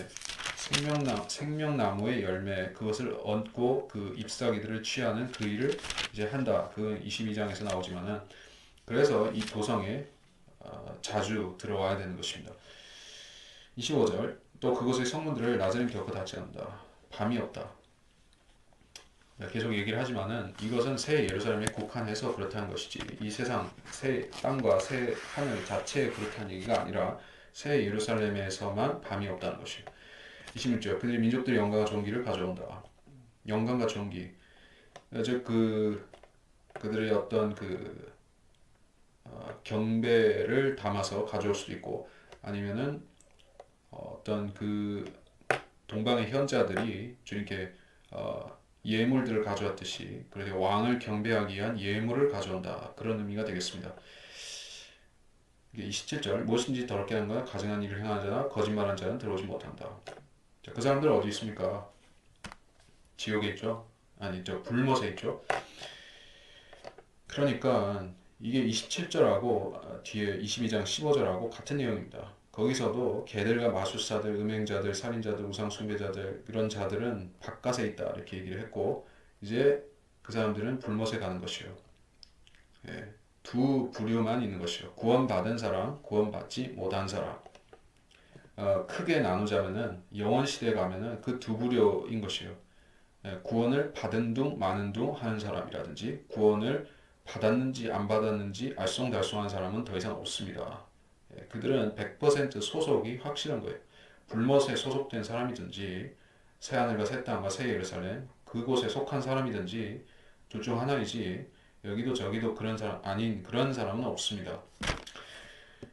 생명나무의 열매 그것을 얹고 그 잎사귀들을 취하는 그 일을 이제 한다. 그 22장에서 나오지만은 그래서 이 도성에 자주 들어와야 되는 것입니다. 25절 또 그곳의 성문들을 낮에는 결코 닫지 않는다. 밤이 없다. 계속 얘기를 하지만은 이것은 새 예루살렘에 국한해서 그렇다는 것이지 이 세상 새 땅과 새 하늘 자체에 그렇다는 얘기가 아니라 새 예루살렘에서만 밤이 없다는 것이에요. 26절 그들이 민족들의 영광과 존귀를 가져온다. 영광과 존귀 즉 그들의 어떤 경배를 담아서 가져올 수도 있고 아니면은 어떤 그 동방의 현자들이 주님께 예물들을 가져왔듯이 그렇게 왕을 경배하기 위한 예물을 가져온다. 그런 의미가 되겠습니다. 27절 무엇인지 더럽게 하는 건 가증한 일을 행하는 자나 거짓말하는 자는 들어오지 못한다. 자, 그 사람들 어디 있습니까? 지옥에 있죠? 아니 저 불못에 있죠? 그러니까 이게 27절하고 뒤에 22장 15절하고 같은 내용입니다. 거기서도 개들과 마술사들, 음행자들, 살인자들, 우상숭배자들 이런 자들은 바깥에 있다 이렇게 얘기를 했고 이제 그 사람들은 불못에 가는 것이요. 예, 두 부류만 있는 것이요. 구원받은 사람, 구원받지 못한 사람. 크게 나누자면은 영원 시대에 가면은 그 두 부류인 것이요. 구원을 받은 둥 마는 둥 하는 사람이라든지 구원을 받았는지 안 받았는지 알쏭달쏭한 사람은 더 이상 없습니다. 그들은 100% 소속이 확실한 거예요. 불못에 소속된 사람이든지 새하늘과 새 땅과 새 예루살렘 그곳에 속한 사람이든지 둘 중 하나이지 여기도 저기도 그런 사람 아닌 그런 사람은 없습니다.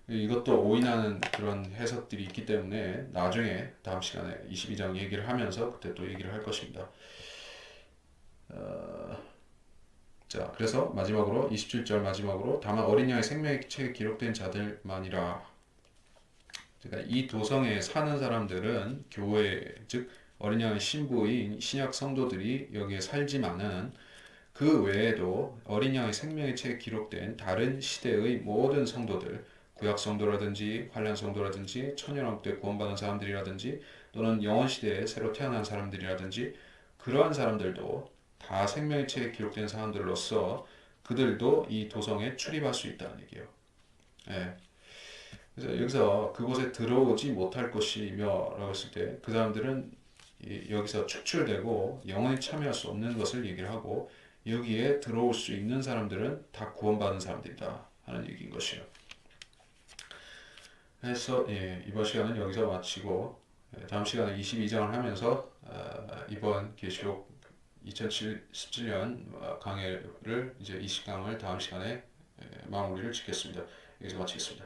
이것도 오인하는 그런 해석들이 있기 때문에 나중에 다음 시간에 22장 얘기를 하면서 그때 또 얘기를 할 것입니다. 자, 그래서 마지막으로 27절 마지막으로 다만 어린 양의 생명의 책에 기록된 자들만이라. 그러니까 이 도성에 사는 사람들은 교회 즉 어린 양의 신부인 신약 성도들이 여기에 살지만은 그 외에도 어린 양의 생명의 책에 기록된 다른 시대의 모든 성도들 구약 성도라든지 환란 성도라든지 천년왕국 때 구원받은 사람들이라든지 또는 영원 시대에 새로 태어난 사람들이라든지 그러한 사람들도 다 생명의 책에 기록된 사람들로서 그들도 이 도성에 출입할 수 있다는 얘기예요. 예. 그래서 여기서 그곳에 들어오지 못할 것이며 라고 했을 때 그 사람들은 여기서 축출되고 영원히 참여할 수 없는 것을 얘기를 하고 여기에 들어올 수 있는 사람들은 다 구원받은 사람들이다 하는 얘기인 것이에요. 그래서 이번 시간은 여기서 마치고 다음 시간에 22장을 하면서 이번 계시록 2017년 강해를 이제 20강을 다음 시간에 마무리를 짓겠습니다. 여기서 마치겠습니다.